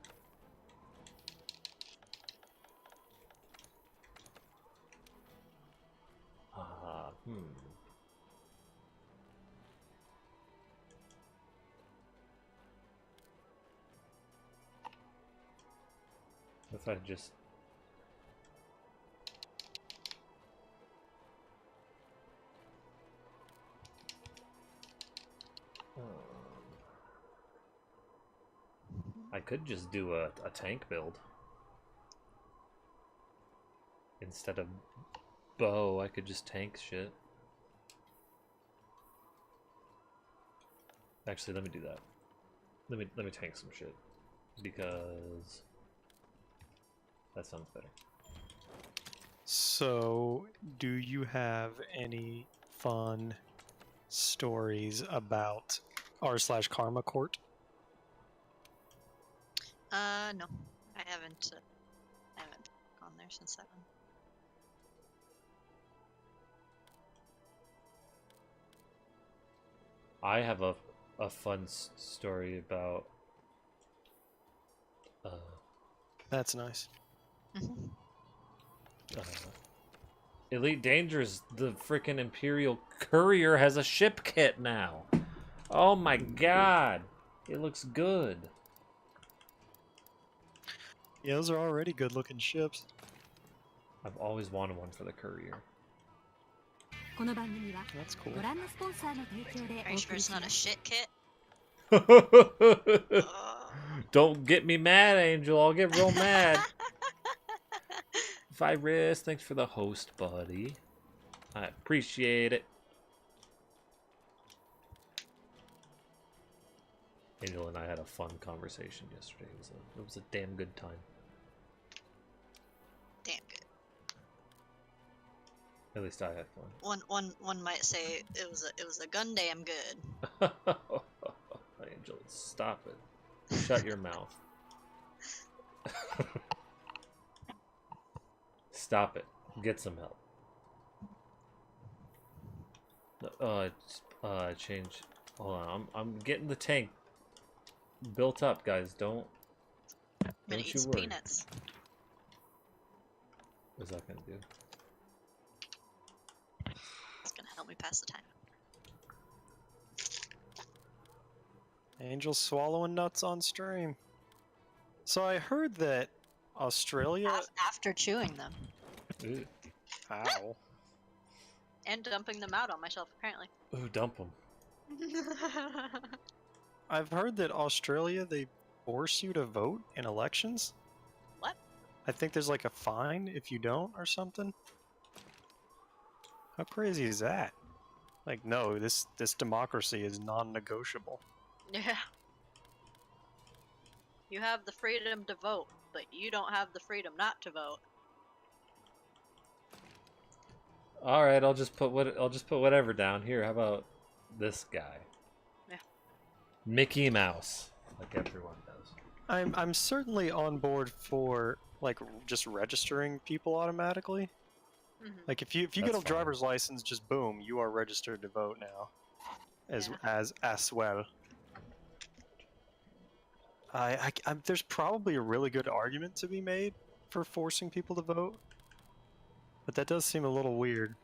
If I just... I could just do a tank build. Instead of bow, I could just tank shit. Actually, let me do that. Let me tank some shit. Because that sounds better. So, do you have any fun stories about r/Karma Court? No, I haven't gone there since that one. I have a fun story about That's nice. Elite Dangerous. The freaking Imperial Courier has a ship kit now. Oh my god, it looks good. Yeah, those are already good-looking ships. I've always wanted one for the Courier. That's cool. Are you sure it's not a shit kit? Don't get me mad, Angel. I'll get real mad. Virus, thanks for the host, buddy. I appreciate it. Angel and I had a fun conversation yesterday. It was a damn good time. Damn good. At least I had fun. One might say it was a gun damn good. Angel, stop it. Shut your mouth. Stop it. Get some help. Change. Hold on. I'm getting the tank built up, guys. Don't Eat you some worry. peanuts. What's that gonna do? It's gonna help me pass the time. Angel swallowing nuts on stream. So I heard that Australia... After chewing them. Ooh, Ow. And dumping them out on myself, apparently. dump them. I've heard that Australia, they force you to vote in elections? What? I think there's like a fine if you don't or something. How crazy is that? Like, no, this democracy is non-negotiable. Yeah. You have the freedom to vote, but you don't have the freedom not to vote. All right, I'll just put whatever down here. How about this guy? Yeah. Mickey Mouse, like everyone does. I'm certainly on board for like just registering people automatically. Mm-hmm. Like if you get That's a driver's license, just boom, you are registered to vote now. As well. There's probably a really good argument to be made for forcing people to vote, but that does seem a little weird.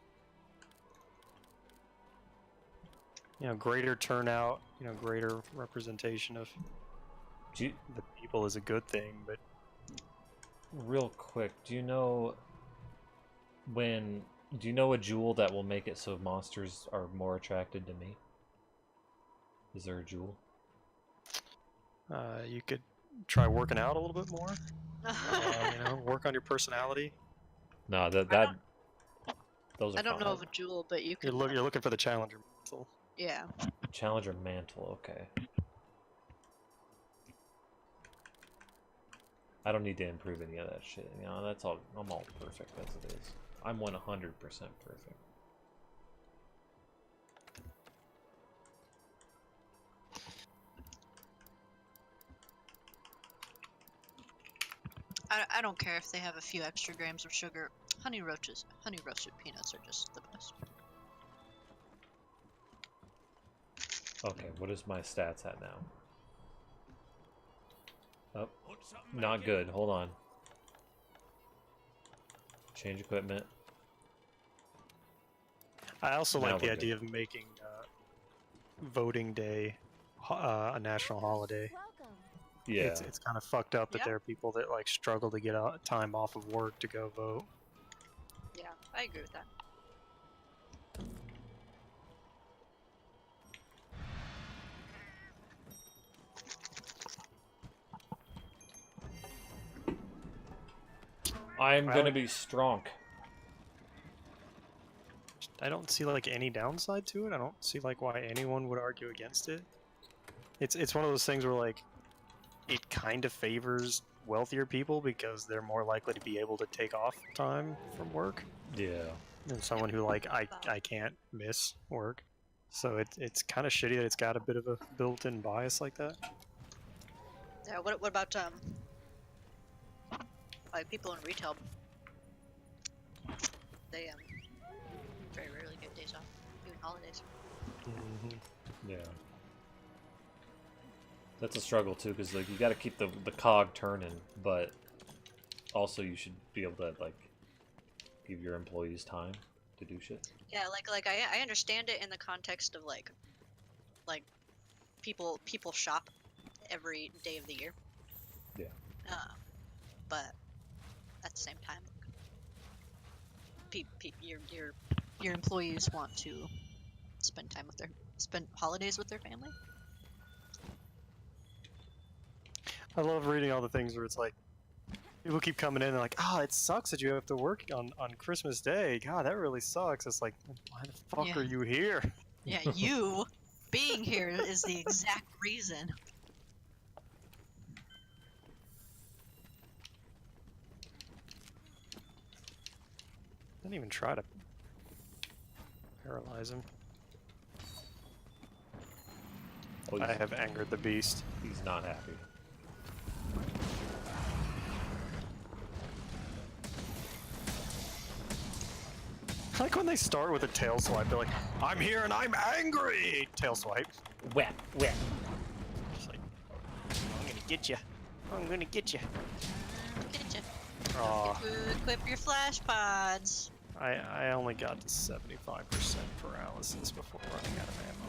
You know, greater turnout, you know, greater representation of the people is a good thing, but Real quick, do you know a jewel that will make it so monsters are more attracted to me? Is there a jewel? you could try working out a little bit more. You know, work on your personality. No, those are I don't know fine. of a jewel, but you can. You're looking for the challenger mantle. Yeah. Challenger mantle, okay. I don't need to improve any of that shit. You know, that's all. I'm all perfect as it is. I'm 100% perfect. I don't care if they have a few extra grams of sugar. Honey roasted peanuts are just the best. Okay, what is my stats at now? Oh, not good. Hold on. Change equipment. I also Now like the we're idea of making voting day a national holiday. Yeah. It's kind of fucked up that Yeah. there are people that like struggle to get time off of work to go vote. Yeah, I agree with that. I'm Well, gonna be strong. I don't see like any downside to it. I don't see like why anyone would argue against it. It's one of those things where like it kind of favors wealthier people because they're more likely to be able to take off time from work Yeah. than someone who like I can't miss work. So it's kind of shitty that it's got a bit of a built-in bias like that. Yeah. What about like people in retail? They very rarely get days off, even holidays. Yeah. That's a struggle too, because like you got to keep the cog turning, but also you should be able to like give your employees time to do shit. Yeah, like I understand it in the context of like people shop every day of the year. Yeah. But at the same time, your employees want to spend holidays with their family. I love reading all the things where it's like people keep coming in and like, oh, it sucks that you have to work on Christmas Day. God, that really sucks. It's like, why the fuck Yeah. are you here? Yeah, you being here is the exact reason. Didn't even try to paralyze him. Oh, I have angered the beast. He's not happy. I like when they start with a tail swipe, they're like, I'm here and I'm angry! Tail swipe. Wet. Just like, I'm gonna get you. I'm gonna get you. Get ya. Aw, Equip your flash pods. I only got to 75% paralysis before running out of ammo.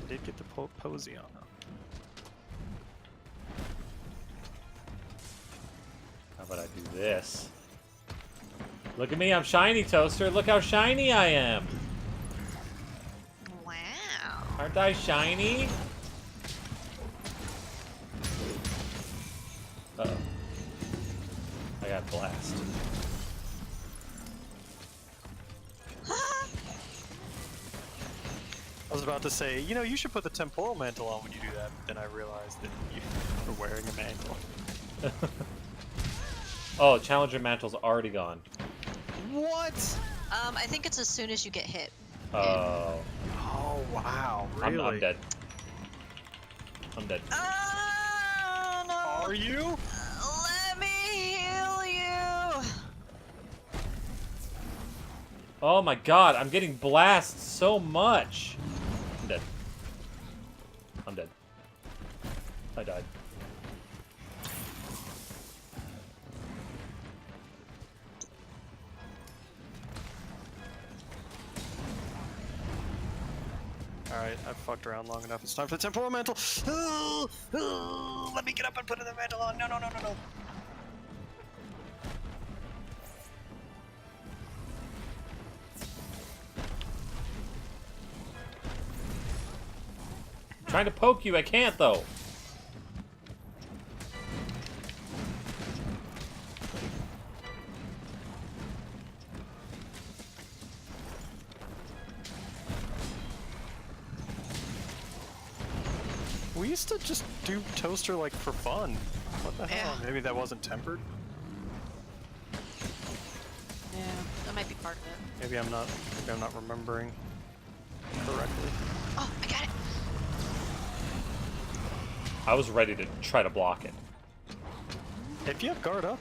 I did get the posy on though. How about I do this? Look at me, I'm shiny, Toaster. Look how shiny I am. Wow. Aren't I shiny? Uh-oh. I got blast. I was about to say, you know, you should put the temporal mantle on when you do that, but then I realized that you were wearing a mantle. Oh, Challenger Mantle's already gone. What? I think it's as soon as you get hit. Oh. Oh, wow, really? I'm dead. I'm dead. Oh no! Are you? Let me heal you. Oh my god, I'm getting blasted so much. I'm dead. I'm dead. I died. Alright, I've fucked around long enough. It's time for the temporal mantle. Let me get up and put the mantle on. No. I'm trying to poke you, I can't though. We used to just do Toaster like for fun. What the hell? Yeah. Maybe that wasn't tempered? Yeah, that might be part of it. Maybe I'm not remembering correctly. Oh, I got it. I was ready to try to block it. If you have guard up,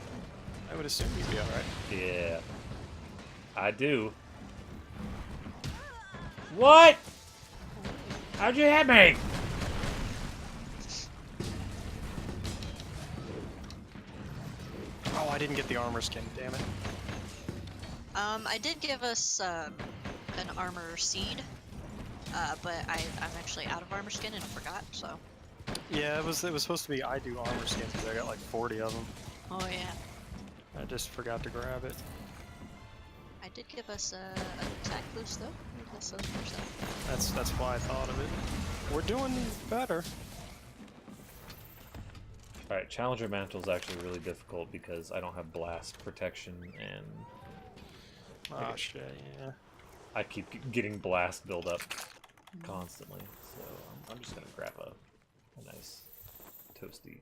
I would assume you'd be alright. Yeah. I do. What? How'd you hit me? I didn't get the armor skin, damn it. I did give us an armor seed, but I'm actually out of armor skin and I forgot. So. Yeah, it was supposed to be I do armor skins because I got like 40 of them. Oh yeah. I just forgot to grab it. I did give us an attack boost though. Maybe that's so much that. That's why I thought of it. We're doing better. Alright, Challenger Mantle is actually really difficult because I don't have blast protection and Oh shit, yeah. I keep getting blast build up constantly. So I'm just gonna grab a nice toasty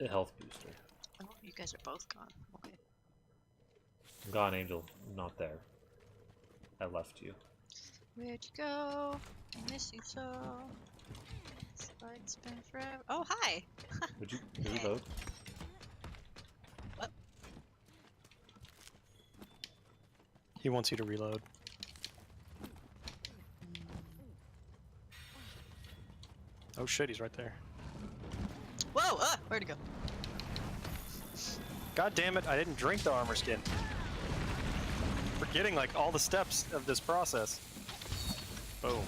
health booster. Oh, you guys are both gone. Okay. I'm gone, Angel. I'm not there. I left you. Where'd you go? I miss you so. It's been forever. Oh, hi! Would you reload? What? He wants you to reload. Oh shit, he's right there. Whoa! Where'd it go? God damn it, I didn't drink the armor skin. Forgetting like all the steps of this process. Boom.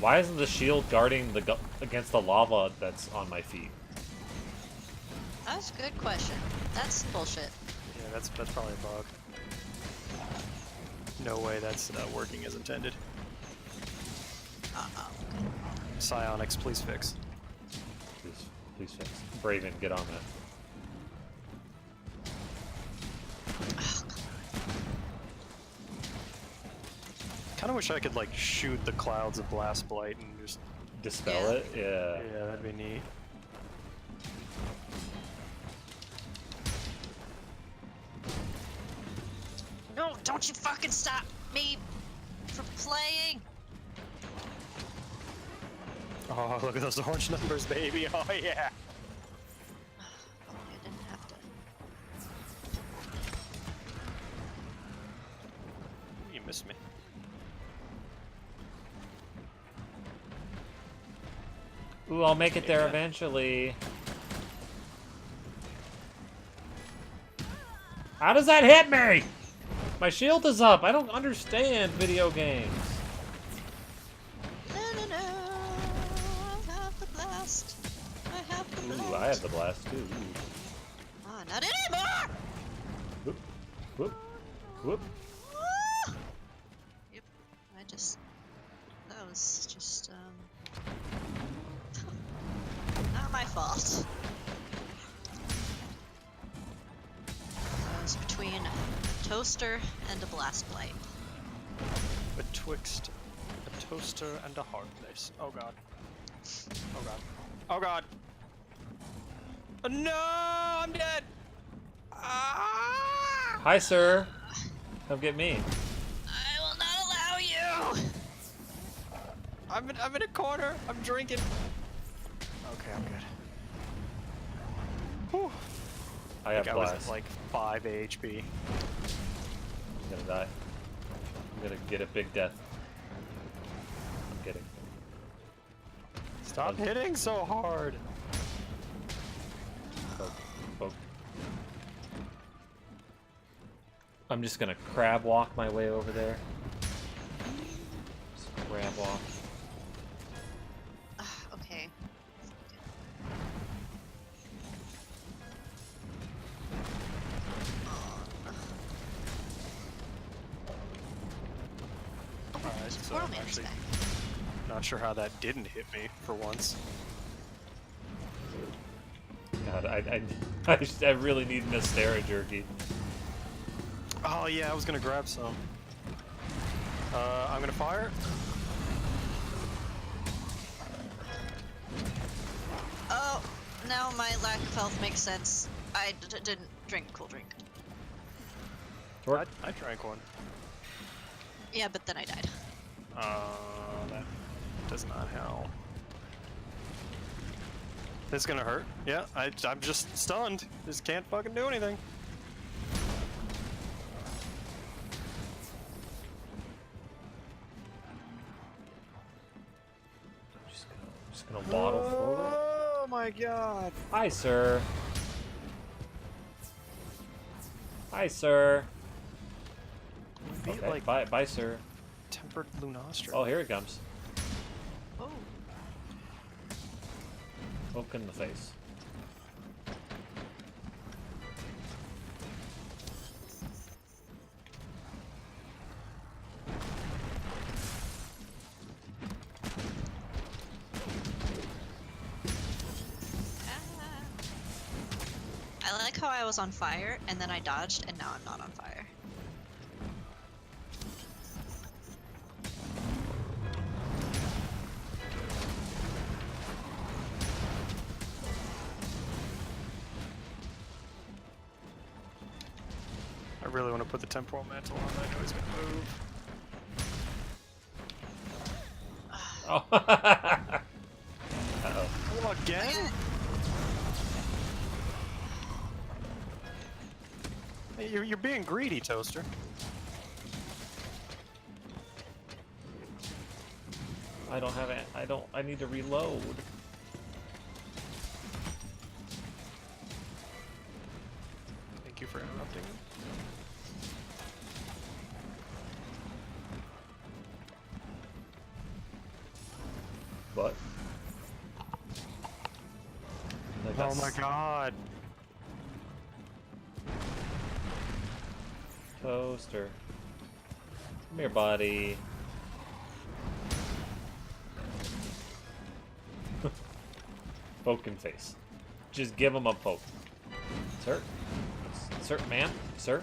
Why isn't the shield guarding against the lava that's on my feet? That's a good question. That's bullshit. Yeah, that's probably a bug. No way that's working as intended. Uh-oh. Psionics, please fix. Please fix. Braven, get on that. Kind of wish I could like shoot the clouds of blast blight and just Dispel it? Yeah. yeah, that'd be neat. No, don't you fucking stop me from playing! Oh, look at those orange numbers, baby! Oh yeah. I didn't have to. You missed me. Ooh, I'll make it there Yeah. eventually. How does that hit me? My shield is up. I don't understand video games. No, no, no. I have the blast. I have the blast. Ooh, I have the blast too. Ooh. Ah, not anymore! Whoop, whoop, whoop. Ah! Yep. That was just, not my fault. I was between a toaster and a blast blight. Betwixt a toaster and a hard place. Oh god. Oh god. Oh god. No, I'm dead. Ah! Hi, sir. Come get me. I will not allow you! I'm in a corner. I'm drinking. Okay, I'm good. Whew. I have I was blast. at like 5 HP. I'm gonna die. I'm gonna get a big death. I'm kidding. Stop hitting so hard. Poke, poke. I'm just gonna crab walk my way over there. Just crab walk. Okay. Alright, so Squirrel I'm Man is actually back. not sure how that didn't hit me for once. God, I really need Mystera jerky. Oh yeah, I was gonna grab some. I'm gonna fire. Oh, now my lack of health makes sense. I didn't drink a cool drink. I drank one. Yeah, but then I died. That does not help. This is gonna hurt. Yeah, I'm just stunned. Just can't fucking do anything. Just gonna waddle forward. my god! Hi, sir. Hi, sir. Be Okay, like bye, sir. tempered lunostra. Oh, here it comes. Oh. Poke in the face. I like how I was on fire and then I dodged and now I'm not on fire. I really want to put the temporal mantle on. I know he's gonna move. Oh. Uh-oh. Oh, again? Hey, you're being greedy, Toaster. I don't have it. I need to reload. Thank you for interrupting me. What? Oh my god. Toaster. Come here, buddy. Poke in face. Just give him a poke. Sir? Sir, ma'am? Sir?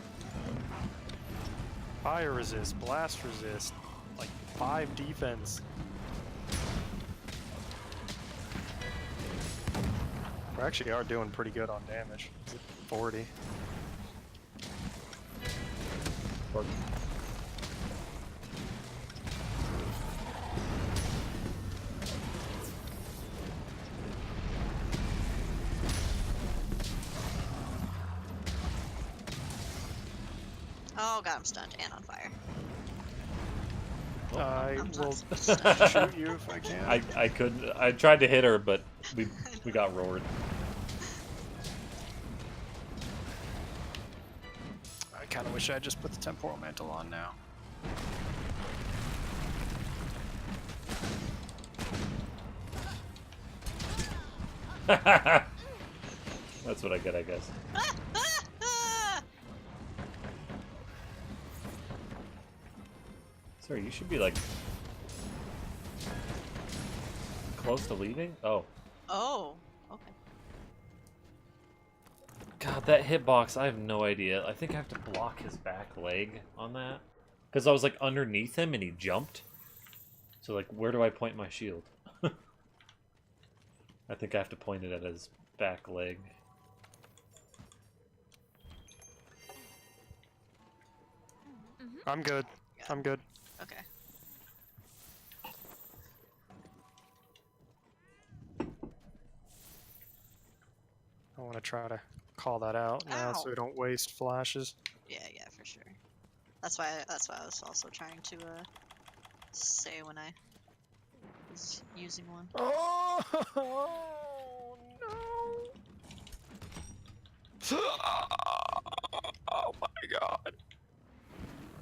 Fire resist, blast resist, like 5 defense. We actually are doing pretty good on damage. Is it 40? Poke. Oh god, I'm stunned and on fire. I I'm will not stunned. shoot you if I can. I couldn't. I tried to hit her, but we got roared. I kind of wish I just put the temporal mantle on now. That's what I get, I guess. Sir, you should be like close to leaving. Oh. Oh, okay. God, that hitbox, I have no idea. I think I have to block his back leg on that. Because I was like underneath him and he jumped. So like, where do I point my shield? I think I have to point it at his back leg. I'm good. I'm good. Okay. I want to try to call that out now so Ow. we don't waste flashes. Yeah, for sure. That's why I was also trying to say when I was using one. Oh, no! Oh my god!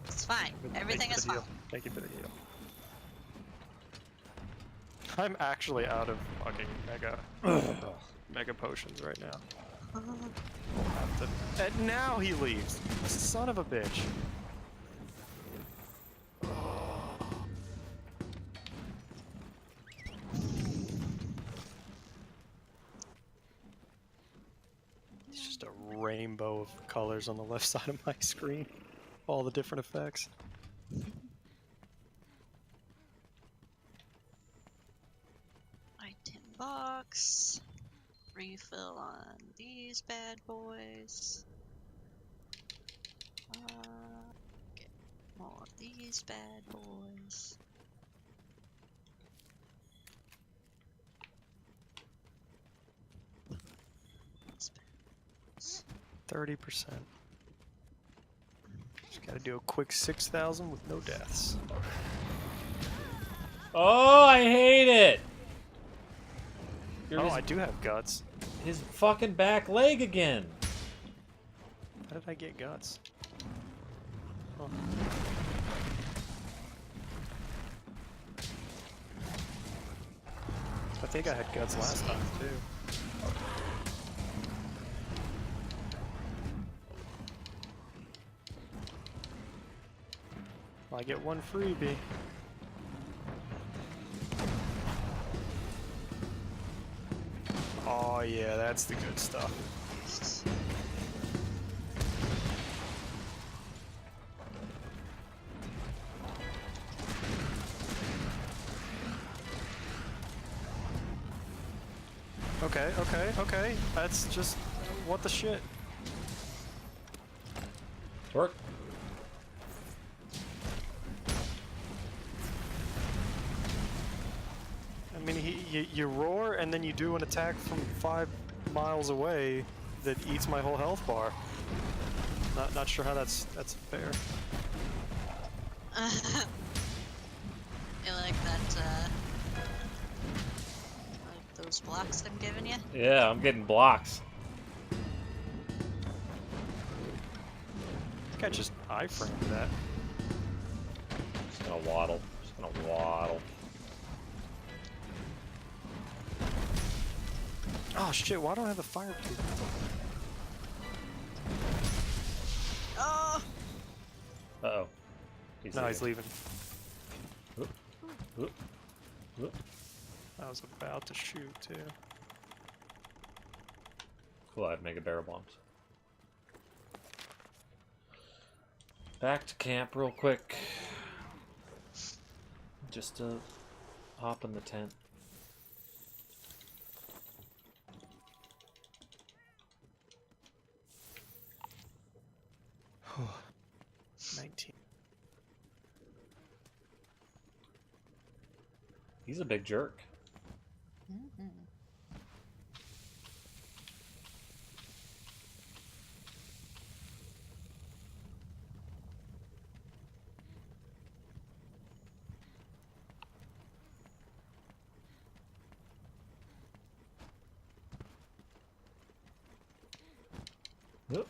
It's fine. Everything is fine. Thank you for the heal. I'm actually out of fucking mega potions right now. We'll have to... And now he leaves. Son of a bitch. It's just a rainbow of colors on the left side of my screen. All the different effects. Item box. Refill on these bad boys. Get more of these bad boys. These bad boys. 30%. Just gotta do a quick 6,000 with no deaths. Oh, I hate it! Oh, his, I do have guts. his fucking back leg again. How did I get guts? Oh. I think I had guts last time too. I get one freebie. Oh yeah, that's the good stuff. Okay. That's just what the shit. Work. I mean, you roar and then you do an attack from 5 miles away that eats my whole health bar. Not sure how that's fair. You like that, like those blocks I'm giving you? Yeah, I'm getting blocks. I think I just iframed that. Just gonna waddle. Just gonna waddle. Oh shit, why don't I have the fire proof? Oh! Uh-oh. No, he's leaving. Oop. Oop. Oop. I was about to shoot too. Cool, I have mega barrel bombs. Back to camp real quick. Just to hop in the tent. Oh, 19. He's a big jerk. Mm-hmm. Oop.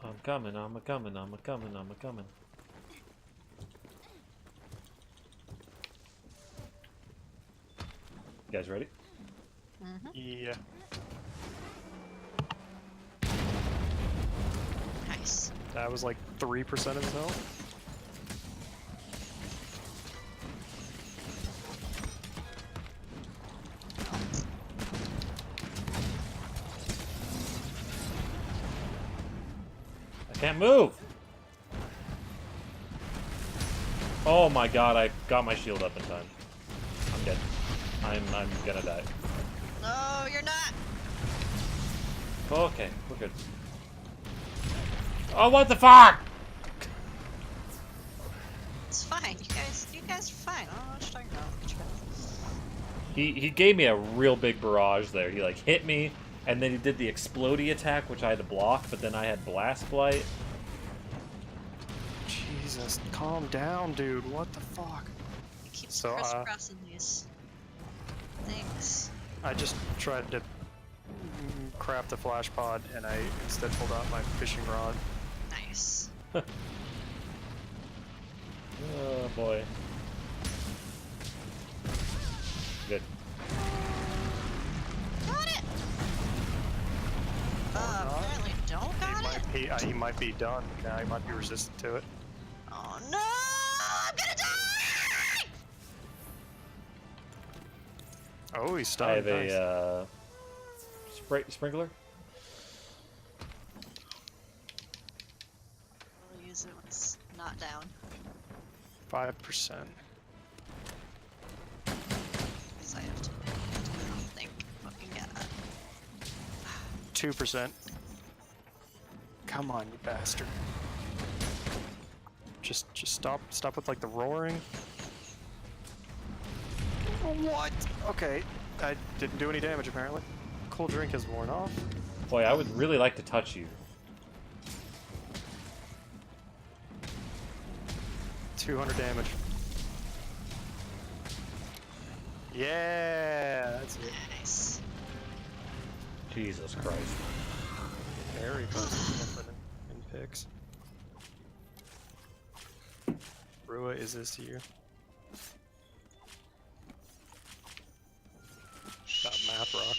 I'm coming, I'm a coming, I'm a coming, I'm a coming. You guys ready? Mm-hmm. Yeah. Nice. That was like 3% of his health. I can't move! Oh my god, I got my shield up in time. I'm dead. I'm gonna die. No, you're not! Okay, we're good. Oh, what the fuck? It's fine. You guys are fine. I don't know what you're talking about. He gave me a real big barrage there. He like hit me, and then he did the explodey attack, which I had to block, but then I had blast blight. Jesus, calm down, dude. What the fuck? It keeps So, crisscrossing these things. I just tried to craft a flash pod, and I instead pulled out my fishing rod. Nice. Oh boy. Good. Got it! Apparently don't got it? He might be done. Now he might be resistant to it. Oh no! I'm gonna die! Oh, he's I stunned. have Nice. a sprinkler. We'll use it when it's not down. 5%. Because I have to think fucking get it. 2%. Come on, you bastard. Just stop with like the roaring. What? Okay, I didn't do any damage apparently. Cool drink has worn off. Boy, I would really like to touch you. 200 damage. Yeah, that's it. Nice. Jesus Christ. Very confident in picks. Rua, is this you? Got math rock.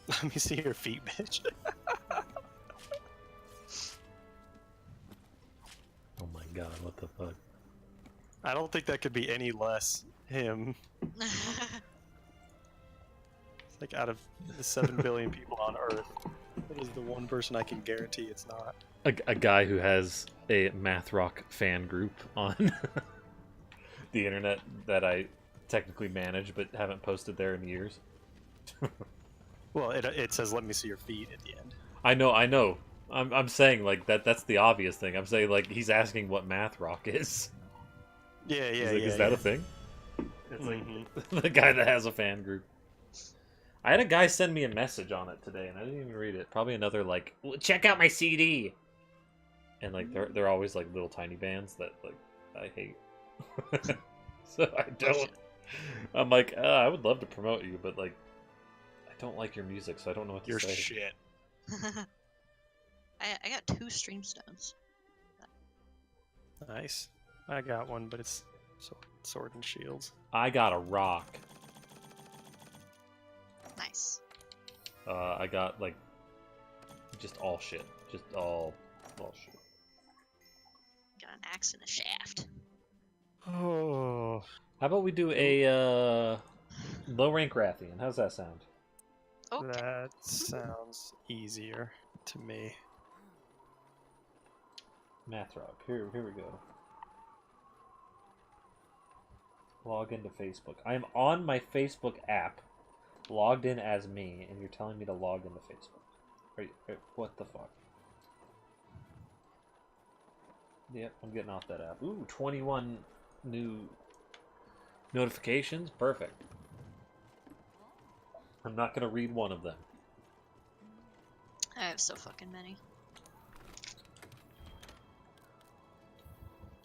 Let me see your feet, bitch. Oh my god, what the fuck? I don't think that could be any less him. Like, out of the 7 billion people on Earth, that is the one person I can guarantee it's not. A guy who has a math rock fan group on the internet that I technically manage but haven't posted there in years. Well, it says, let me see your feet at the end. I know. I'm saying like that's the obvious thing. I'm saying like he's asking what math rock is. Yeah, He's yeah, like, yeah. is that a thing? It's Mhm. like the guy that has a fan group. I had a guy send me a message on it today, and I didn't even read it. Probably another like, check out my CD. And like they're always like little tiny bands that like I hate. So I don't. I'm like, I would love to promote you, but like, I don't like your music, so I don't know what to Your say. shit. I got 2 stream stones. Nice. I got one, but it's sword and shields. I got a rock. Nice. I got like just all shit, just all shit. Got an axe and a shaft. Oh. How about we do a low rank Rathian? How's that sound? Okay. That sounds easier to me. Math rock. Here we go. Log into Facebook. I am on my Facebook app, logged in as me, and you're telling me to log into Facebook. What the fuck? Yep, I'm getting off that app. Ooh, 21 new notifications. Perfect. I'm not gonna read one of them. I have so fucking many.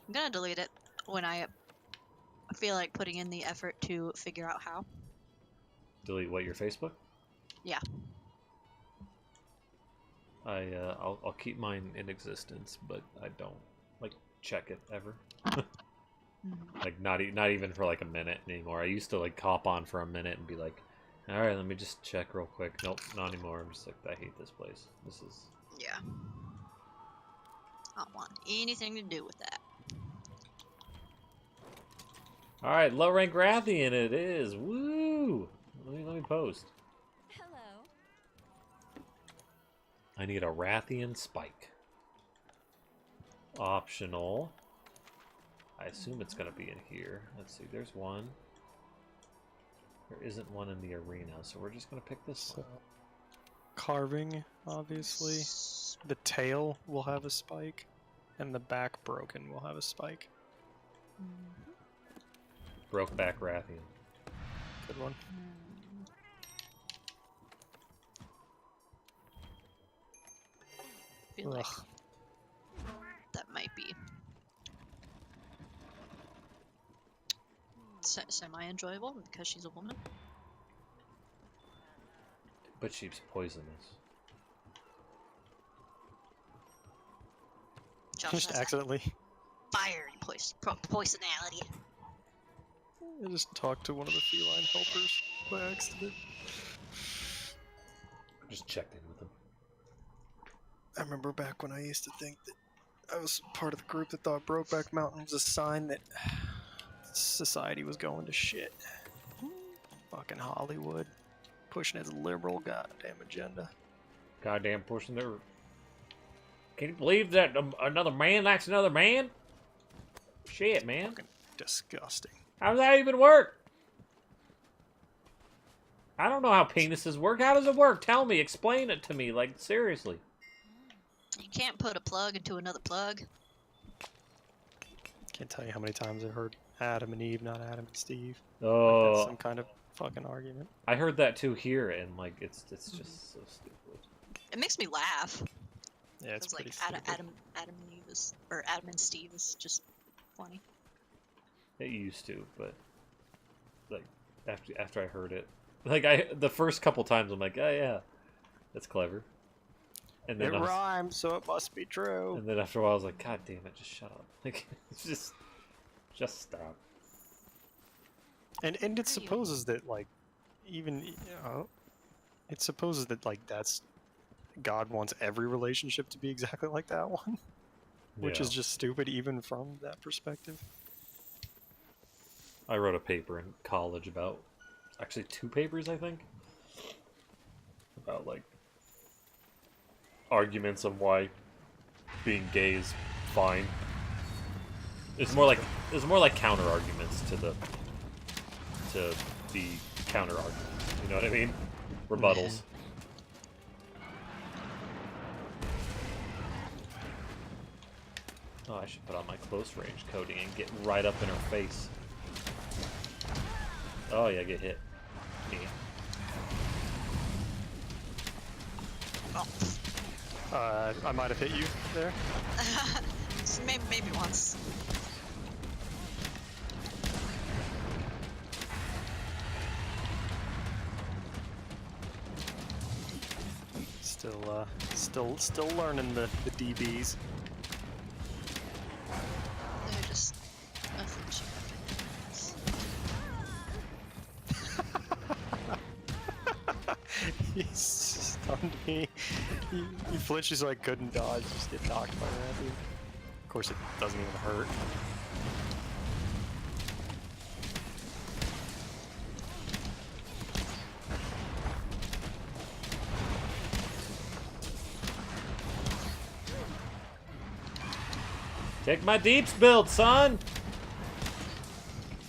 I'm gonna delete it when I feel like putting in the effort to figure out how. Delete what, your Facebook? Yeah. I'll keep mine in existence, but I don't like check it ever. Like not even for like a minute anymore. I used to like hop on for a minute and be like, all right, let me just check real quick. Nope, not anymore. I'm just like, I hate this place. This is. Yeah. I don't want anything to do with that. All right, low rank Rathian it is. Woo! Let me post. Hello. I need a Rathian spike. Optional. I assume it's gonna be in here. Let's see. There's one. There isn't one in the arena, so we're just gonna pick this one. Carving, obviously. The tail will have a spike, and the back broken will have a spike. Brokeback Rathian. Good one. Feel like Ugh. that might be semi-enjoyable because she's a woman. But she's poisonous. Josh Just has that accidentally. fiery poisonality. I just talked to one of the feline helpers by accident. Just checked in with him. I remember back when I used to think that I was part of the group that thought Brokeback Mountain was a sign that society was going to shit. Fucking Hollywood. Pushing its liberal goddamn agenda. Goddamn pushing their. Can you believe that another man likes another man? Shit, man. Fucking disgusting. How does that even work? I don't know how penises work. How does it work? Tell me. Explain it to me. Like, seriously. You can't put a plug into another plug. Can't tell you how many times I've heard Adam and Eve, not Adam and Steve. Like Oh, that's some kind of fucking argument. I heard that too here, and like, it's just so stupid. It makes me laugh. Yeah, it's It's like pretty stupid. Adam and Eve is, or Adam and Steve is just funny. It used to, but like after I heard it. Like the first couple times I'm like, oh yeah, that's clever. And then It rhymes, so it must be true. and then after a while I was like, God damn it, just shut up. Like just stop. And it supposes that like even it supposes that like that's God wants every relationship to be exactly like that one, which is just stupid even from that perspective. I wrote a paper in college about, actually 2 papers I think, about like arguments of why being gay is fine. It's more like counter arguments to the counter arguments. You know what I mean? Rebuttals. Oh, I should put on my close range coating and get right up in her face. Oh yeah, get hit. Yeah. Oh. I might have hit you there. Maybe once. Still learning the DBs. They're just nothing cheap. He stunned me. He flinched so I couldn't dodge. Just get knocked by that. Dude. Of course, it doesn't even hurt. Take my deeps build, son!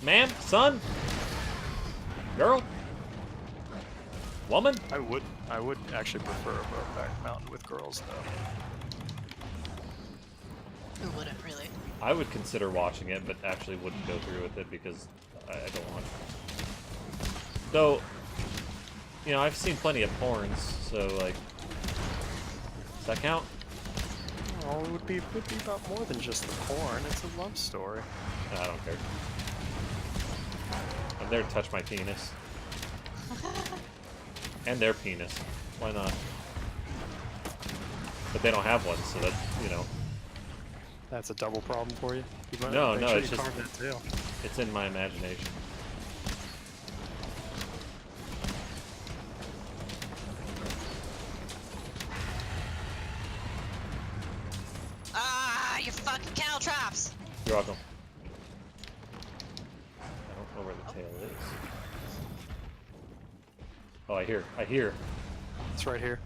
Ma'am? Son? Girl? Woman? I would actually prefer a Brokeback Mountain with girls though. Who wouldn't really? I would consider watching it, but actually wouldn't go through with it because I don't want to. Though, you know, I've seen plenty of porns, so like, does that count? Oh, it would be about more than just the porn. It's a love story. No, I don't care. I'm there to touch my penis. And their penis. Why not? But they don't have one, so that's, you know. That's a double problem for you. No, make no, sure it's you just- carve that tail. It's in my imagination. Ah, you fucking caltrops! You're welcome. I don't know where the tail is. Oh, I hear. It's right here.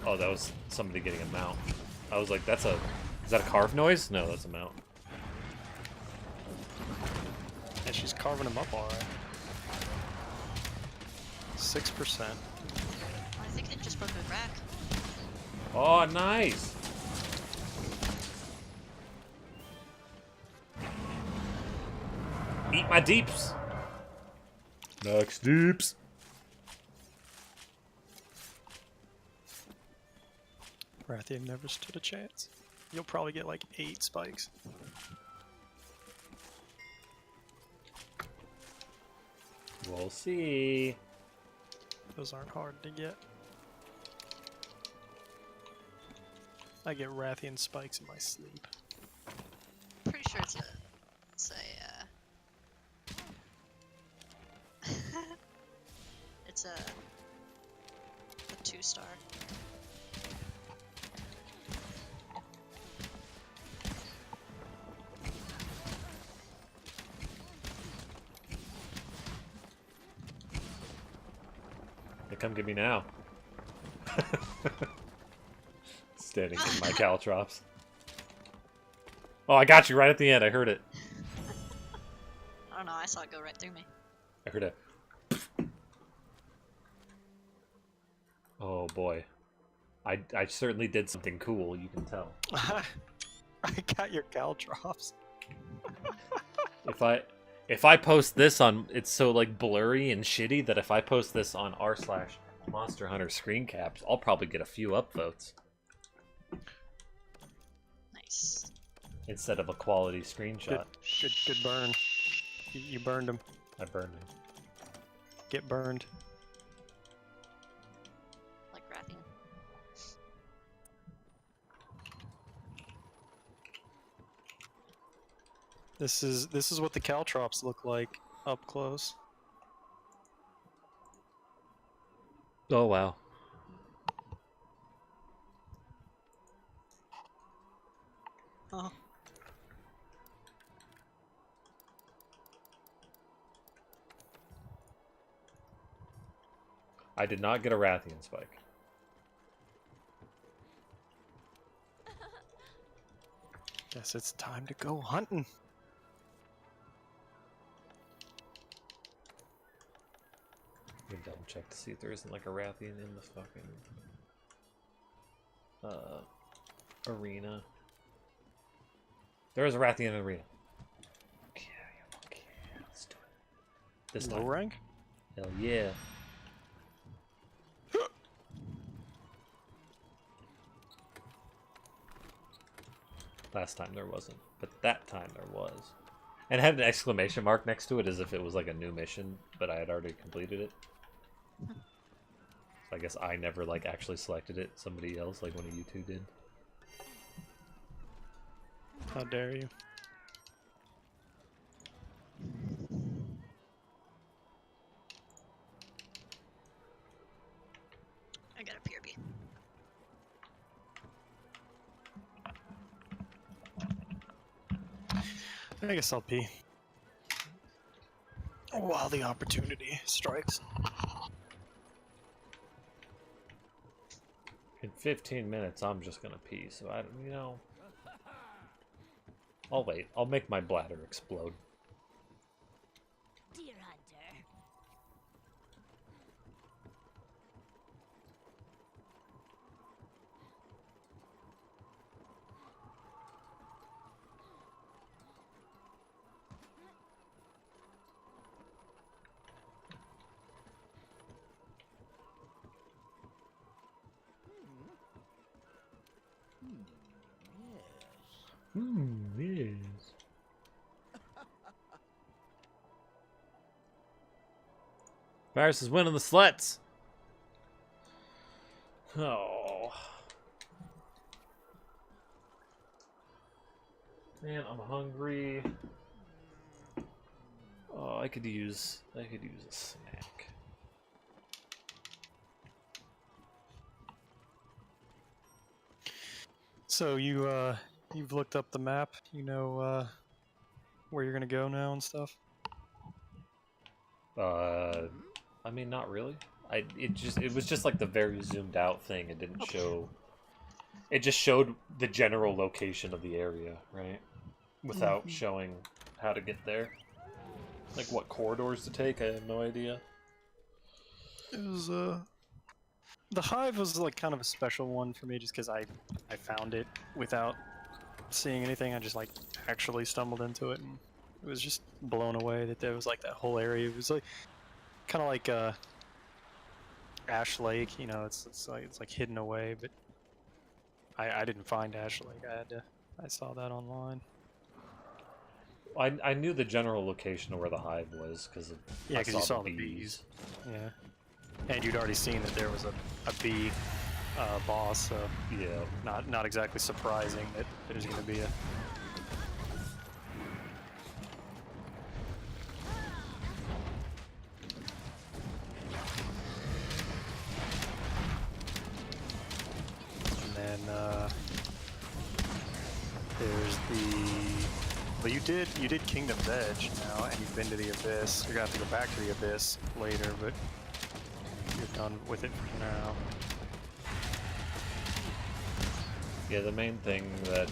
Oh, that was somebody getting a mount. I was like, is that a carve noise? No, that's a mount. And she's carving them up alright. 6%. I think it just broke the rack. Oh, nice! Eat my deeps! Next deeps! Rathian never stood a chance. You'll probably get like 8 spikes. We'll see. Those aren't hard to get. I get Rathian spikes in my sleep. Pretty sure it's a it's a 2-star. Hey, come get me now. Standing in my caltrops. Oh, I got you right at the end. I heard it. I don't know, I saw it go right through me. I heard it. Oh boy. I certainly did something cool, you can tell. I got your caltrops. If I post this on, it's so like blurry and shitty that if I post this on r/Monster Hunter screen caps, I'll probably get a few upvotes Nice. instead of a quality screenshot. Good burn. You burned him. I burned him. Get burned. Like Rathian. This is what the caltrops look like up close. Oh wow. Oh. I did not get a Rathian spike. Guess it's time to go hunting. Let me double check to see if there isn't like a Rathian in the fucking arena. There is a Rathian in the arena. Okay, okay, let's do it. This Low time. rank? Hell yeah. Last time there wasn't, but that time there was. And it had an exclamation mark next to it as if it was like a new mission, but I had already completed it. So I guess I never like actually selected it. Somebody else, like one of you two, did. How dare you? I got a PRB. I guess I'll pee. While the opportunity strikes. In 15 minutes, I'm just gonna pee. So I don't, you know. I'll wait. I'll make my bladder explode. Deer hunter. Yes. Varys is winning the sluts. Oh. Man, I'm hungry. Oh, I could use a snack. So you've looked up the map. You know where you're gonna go now and stuff. I mean, not really. It was just like the very zoomed out thing. It didn't show. It just showed the general location of the area, right? Without showing how to get there. Like what corridors to take. I have no idea. It was the hive was like kind of a special one for me just because I found it without seeing anything. I just like actually stumbled into it and it was just blown away that there was like that whole area. It was like kind of like Ash Lake, you know. It's like hidden away, but I didn't find Ash Lake. I saw that online. I knew the general location of where the hive was because Yeah, because you saw the bees. Yeah, and you'd already seen that there was a bee boss, so Yeah. not exactly surprising that there's going to be a. And then there's the. Well, you did Kingdom's Edge now, and you've been to the Abyss. You're gonna have to go back to the Abyss later, but you're done with it for now. Yeah, the main thing that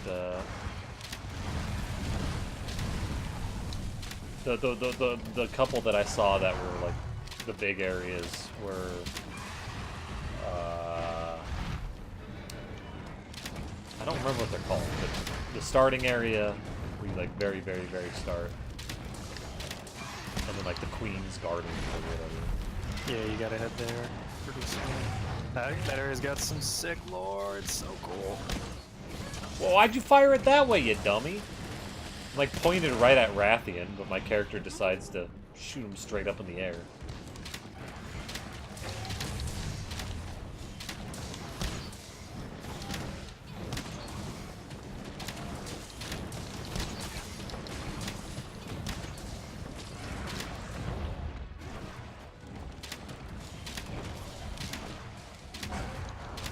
the couple that I saw that were like the big areas were I don't remember what they're called, but the starting area where you like very start, and then like the Queen's Garden or whatever. Yeah, you gotta head there pretty soon. That area's got some sick lore. It's so cool. Well, why'd you fire it that way, you dummy? I'm like pointed right at Rathian, but my character decides to shoot him straight up in the air.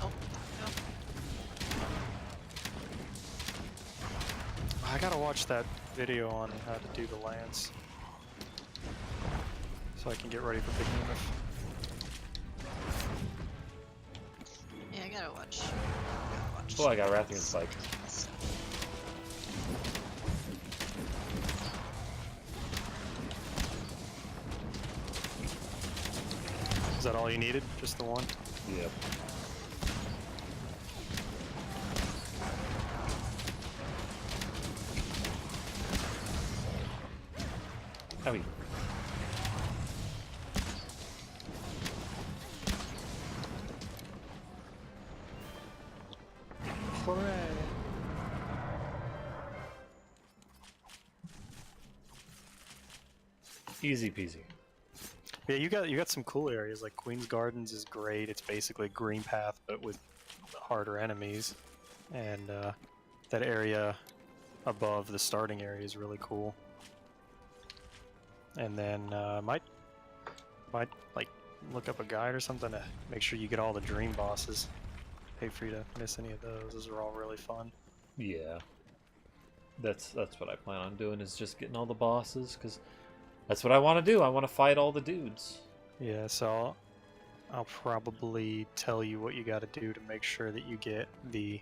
Oh, no. I gotta watch that video on how to do the lance, so I can get ready for behemoth. Yeah, I gotta watch. Oh, I got Rathian's spike. Is that all you needed? Just the one? Yep. Owie. Hooray! Easy peasy. Yeah, you got some cool areas. Like Queen's Gardens is great. It's basically a green path, but with harder enemies. And that area above the starting area is really cool. And then might like look up a guide or something to make sure you get all the dream bosses. Hate for you to miss any of those. Those are all really fun. Yeah. That's what I plan on doing, is just getting all the bosses, because that's what I want to do. I want to fight all the dudes. Yeah, so I'll probably tell you what you got to do to make sure that you get the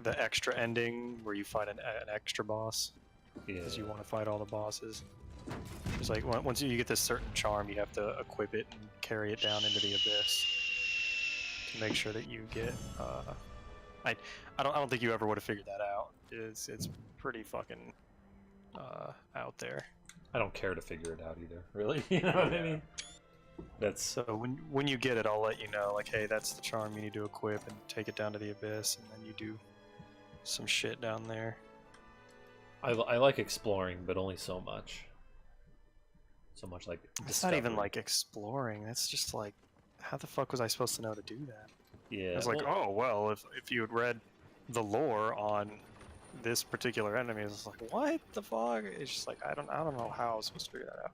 extra ending where you fight an extra boss, Yeah. because you want to fight all the bosses. It's like once you get this certain charm, you have to equip it and carry it down into the abyss to make sure that you get. I don't think you ever would have figured that out. It's pretty fucking out there. I don't care to figure it out either, really. You know what I mean? That's So when you get it, I'll let you know. Like, hey, that's the charm you need to equip and take it down to the abyss, and then you do some shit down there. I like exploring, but only so much. So much like It's not even discovery. like exploring. That's just like, how the fuck was I supposed to know to do that? Yeah. It's like, well, oh well, if you had read the lore on this particular enemy, it's like, what the fuck? It's just like I don't know how I was supposed to figure that out.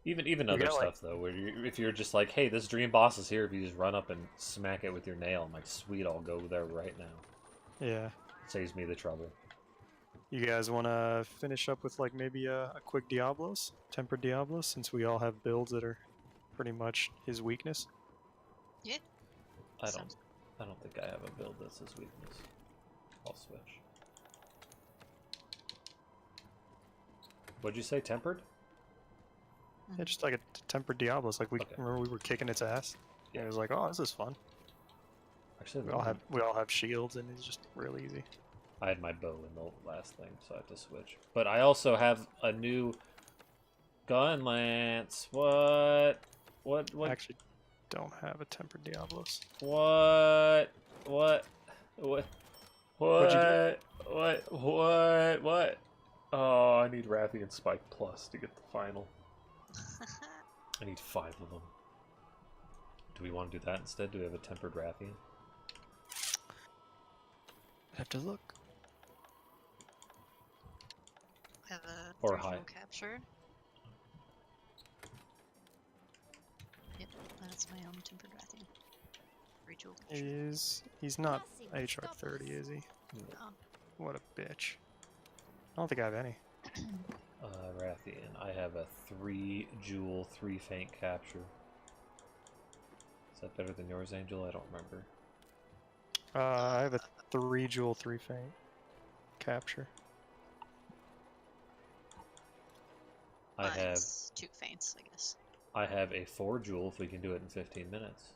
even you other got, like- stuff though, where if you're just like, hey, this dream boss is here, if you just run up and smack it with your nail, I'm like, sweet, I'll go there right now. Yeah. Saves me the trouble. You guys want to finish up with like maybe a quick Diablos, tempered Diablos, since we all have builds that are pretty much his weakness. Yeah. I Sounds- don't think I have a build that's his weakness. I'll switch. What'd you say, tempered? Yeah, just like a tempered Diablos. Like Okay. remember we were kicking its ass. Yeah, it was like, oh, this is fun. Actually, We all have shields, and it's just real easy. I had my bow in the last thing, so I have to switch. But I also have a new gun lance. What? What? I actually don't have a tempered Diablos. What? What? What? What'd you What? What? What? Oh, I need Rathian Spike Plus to get the final. I need 5 of them. Do we want to do that instead? Do we have a tempered Rathian? I have to look. I have a Or 3 high. jewel captured. Yep, that's my own tempered Rathian. 3 jewel captured. He's not HR 30, is he? No. What a bitch. I don't think I have any. Rathian. I have a 3 jewel, 3 faint capture. Is that better than yours, Angel? I don't remember. I have a 3 jewel, 3 faint capture. I have Mine's 2 feints, I guess. I have a 4 jewel if we can do it in 15 minutes.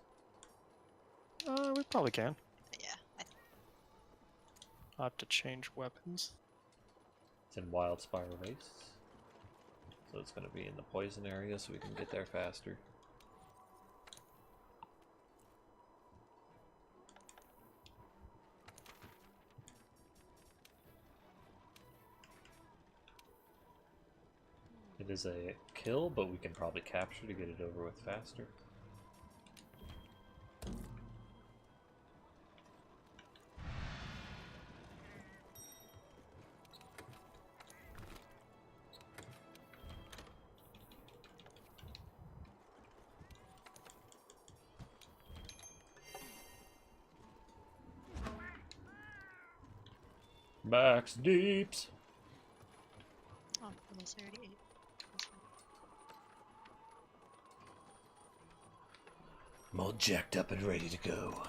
We probably can. But yeah, I'll have to change weapons. It's in Wild Spire Wastes. So it's going to be in the poison area so we can get there faster. It is a kill, but we can probably capture to get it over with faster. Max Deeps. Oh, almost already ate. That's fine. I'm all jacked up and ready to go.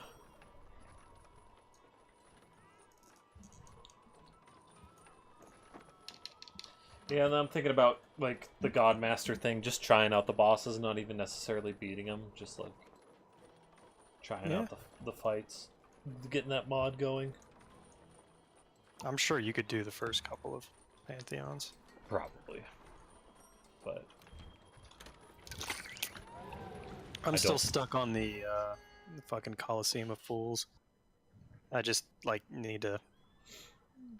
Yeah, and I'm thinking about like the Godmaster thing, just trying out the bosses, not even necessarily beating them, just like trying out the fights, getting that mod going. I'm sure you could do the first couple of Pantheons. Probably, but I'm I still don't- stuck on the fucking Coliseum of Fools. I just like need to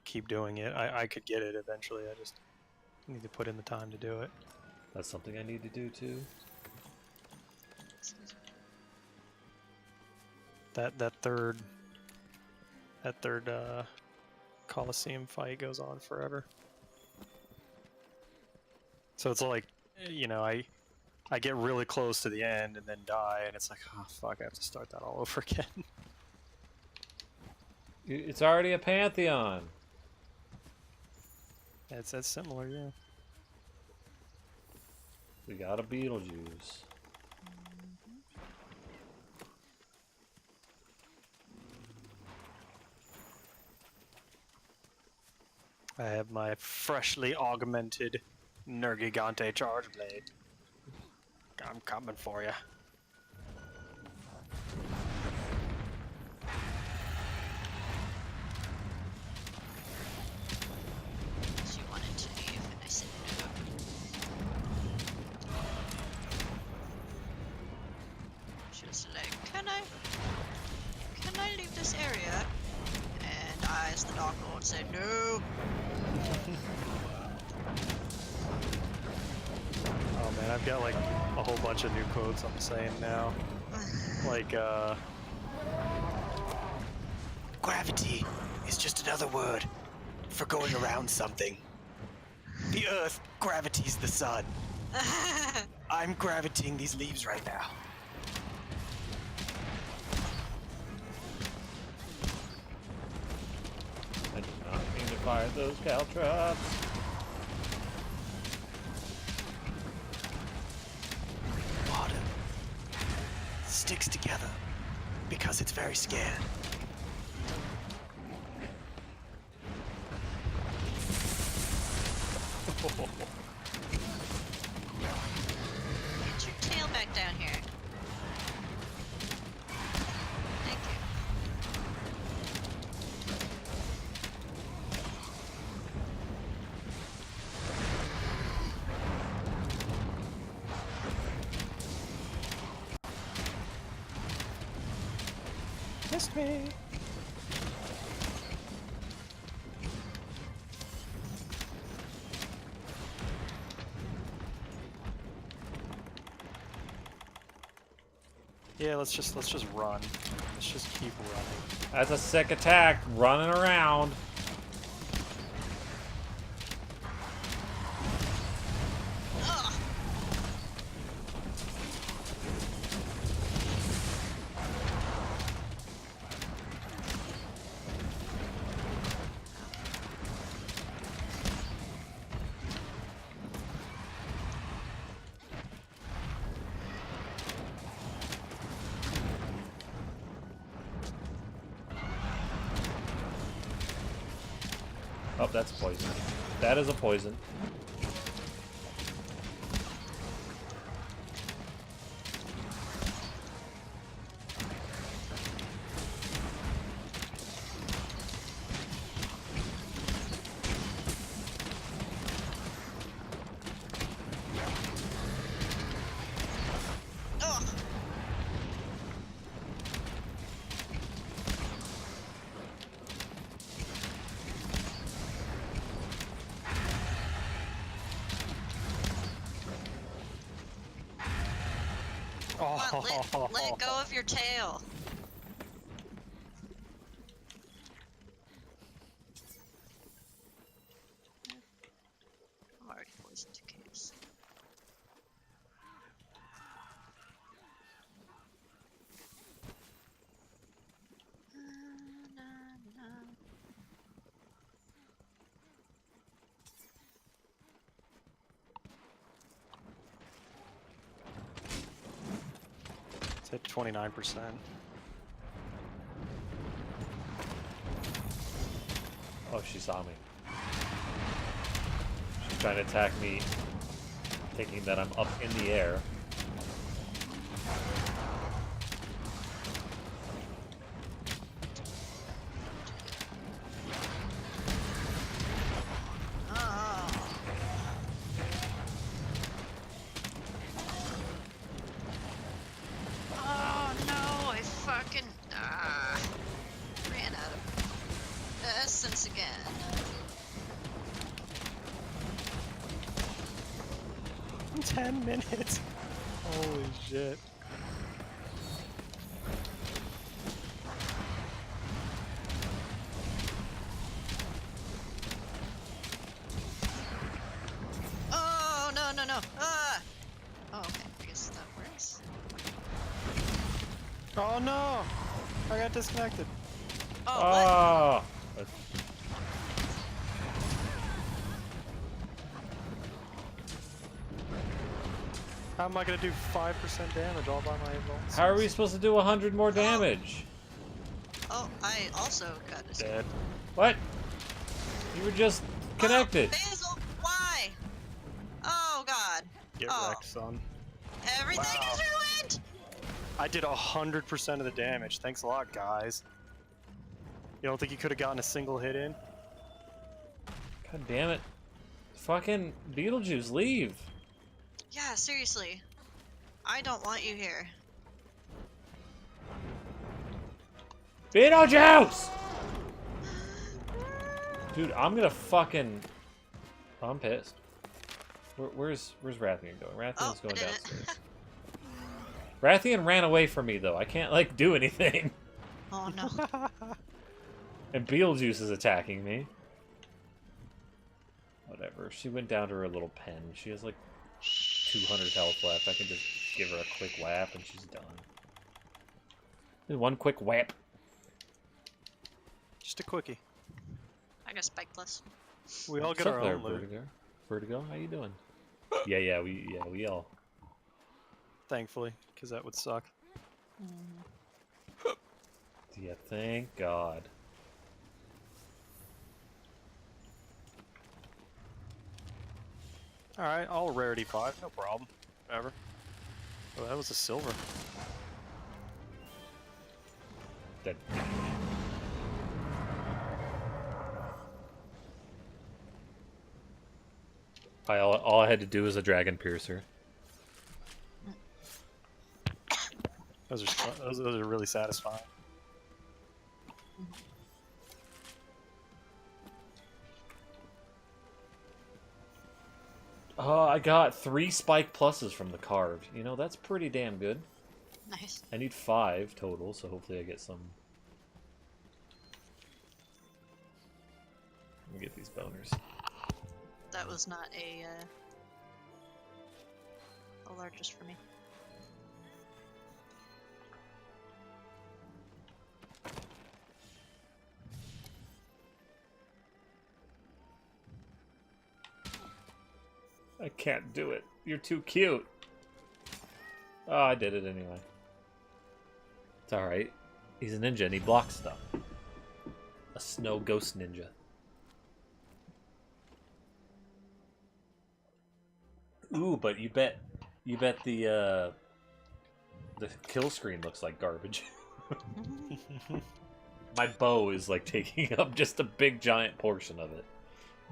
keep doing it. I could get it eventually. I just need to put in the time to do it. That's something I need to do too. That third Coliseum fight goes on forever. So it's like, you know, I get really close to the end and then die, and it's like, oh fuck, I have to start that all over again. It's already a Pantheon. That's similar, yeah. We got a Beetlejuice. I have my freshly augmented Nergigante Charge Blade. I'm coming for you. She wanted to leave, and I said no. She was like, can I leave this area? And I, as the Dark Lord, said no. Oh man, I've got like a whole bunch of new quotes I'm saying now. Like, gravity is just another word for going around something. The Earth gravities the sun. I'm gravitating these leaves right now. I did not mean to fire those caltrops. Water sticks together because it's very scared. Get your tail back down here. Thank you. Missed me. Yeah, let's just run. Let's just keep running. That's a sick attack, running around. Ugh. Oh, that's poison. That is a poison. Ugh. on, let go of your tail. I'm already poisoned to caves. It's at 29%. Oh, she saw me. She's trying to attack me, thinking that I'm up in the air. Oh no, I fucking ran out of essence again. In 10 minutes. Holy shit. Oh no no no! Ah! Oh okay, I guess that works. Oh no! I got disconnected. Oh Ah! How am I gonna do 5% damage all by my How are we supposed to do 100 more damage? what? Oh, I also got this. dead? What? You were just connected. Oh, Basil, why? Oh god. Get Oh. wrecked, son. Everything Wow. is ruined! I did 100% of the damage. Thanks a lot, guys. You don't think you could have gotten a single hit in? God damn it. Fucking Beetlejuice, leave. Yeah, seriously. I don't want you here. Beetlejuice! Dude, I'm gonna fucking... I'm pissed. Where's Rathian going? Rathian's Oh, going I did it. downstairs. Rathian ran away from me, though. I can't, like, do anything. Oh no. And Beetlejuice is attacking me. Whatever. She went down to her little pen. She has, like, 200 health left. I can just give her a quick whap and she's done. One quick whap. Just a quickie. I got Spike Plus. We all What's get up our there, own loot. Vertigo? Vertigo, how you doing? Yeah, we all. Thankfully, because that would suck. Yeah, thank God. Alright, all rarity 5, no problem. Whatever. Oh, that was a silver. Dead. All I had to do was a dragon piercer. Those are really satisfying. Oh, I got 3 spike pluses from the carved. You know, that's pretty damn good. Nice. I need 5 total, so hopefully I get some. Let me get these boners. That was not a largest for me. I can't do it. You're too cute. Oh, I did it anyway. It's alright. He's a ninja and he blocks stuff. A snow ghost ninja. Ooh, but you bet the kill screen looks like garbage. My bow is like taking up just a big giant portion of it.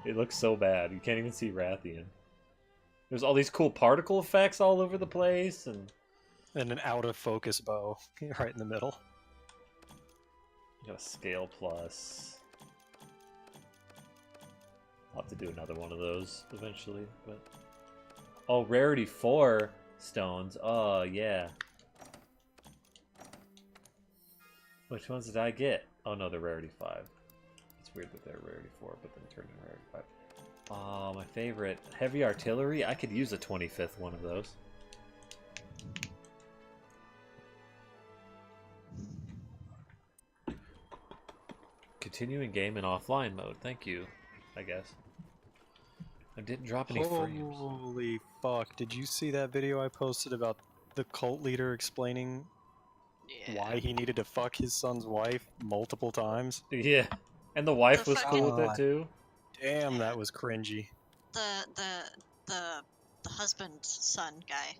It looks so bad. You can't even see Rathian. There's all these cool particle effects all over the place, and an out of focus bow right in the middle. you got a scale plus. I'll have to do another one of those eventually, but oh, rarity 4 stones. Oh yeah, Which ones did I get? Oh no, they're rarity 5. It's weird that they're rarity 4, but then turned into rarity 5. Oh, my favorite. Heavy artillery? I could use a 25th one of those. Continuing game in offline mode. Thank you, I guess. I didn't drop any frames. Holy fuck! Did you see that video I posted about the cult leader explaining why he needed to fuck his son's wife multiple times? Yeah. And the wife The was cool with it fucking- too. Damn, that was cringy. The husband son guy,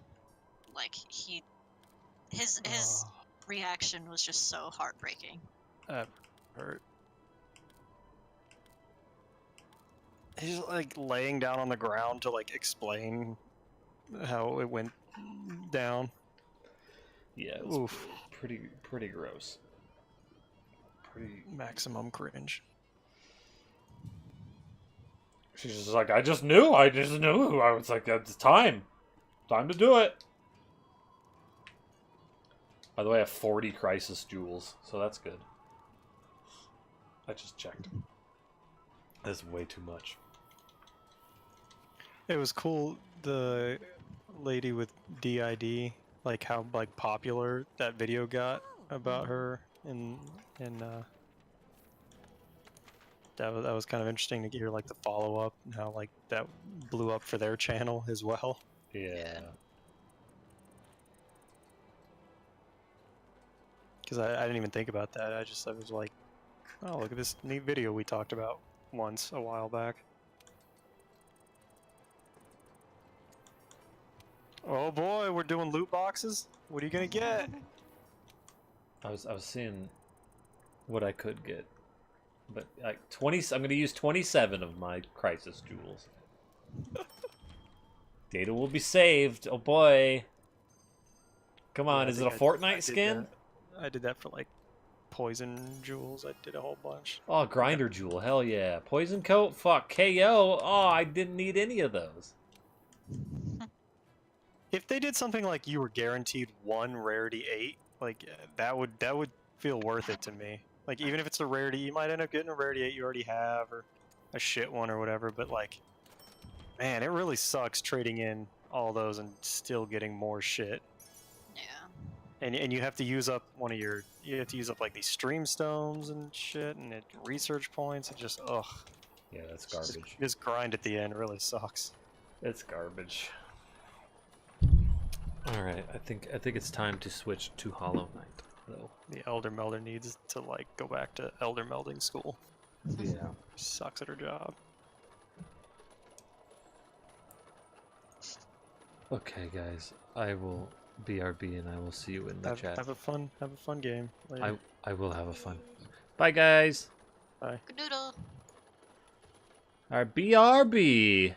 like his Oh, reaction was just so heartbreaking. that hurt. He's like laying down on the ground to like explain how it went down. Yeah, it was Oof. pretty gross. Pretty. Maximum cringe. She's just like, I just knew. I was like, it's time to do it. By the way, I have 40 crisis jewels, so that's good. I just checked. That's way too much. It was cool. The lady with DID, like how like popular that video got about her, and that was kind of interesting to hear like the follow up and how like that blew up for their channel as well. Yeah. Because I didn't even think about that. I was like, oh, look at this neat video we talked about once a while back. Oh boy, we're doing loot boxes. What are you gonna get? I was seeing what I could get, but like 20. I'm gonna use 27 of my crisis jewels. Data will be saved. Oh boy! Come on, Yeah, I is it a think Fortnite did skin? that. I did that for like poison jewels. I did a whole bunch. Oh, grinder jewel. Hell yeah! Poison coat. Fuck. KO. Oh, I didn't need any of those. If they did something like you were guaranteed one rarity 8, like that would feel worth it to me. Like even if it's a rarity, you might end up getting a rarity 8 you already have, or a shit one or whatever. But like, man, it really sucks trading in all those and still getting more shit. Yeah. And you have to use up you have to use up like these stream stones and shit, and research points. It just Yeah, that's garbage. this grind at the end really sucks. It's garbage. All right, I think it's time to switch to Hollow Knight, though. The Elder Melder needs to like go back to Elder Melding school. Yeah. Sucks at her job. Okay, guys, I will BRB and I will see you in the chat. Have a fun game later. I will have a fun. Bye, guys. Bye. Good noodle. All right, BRB.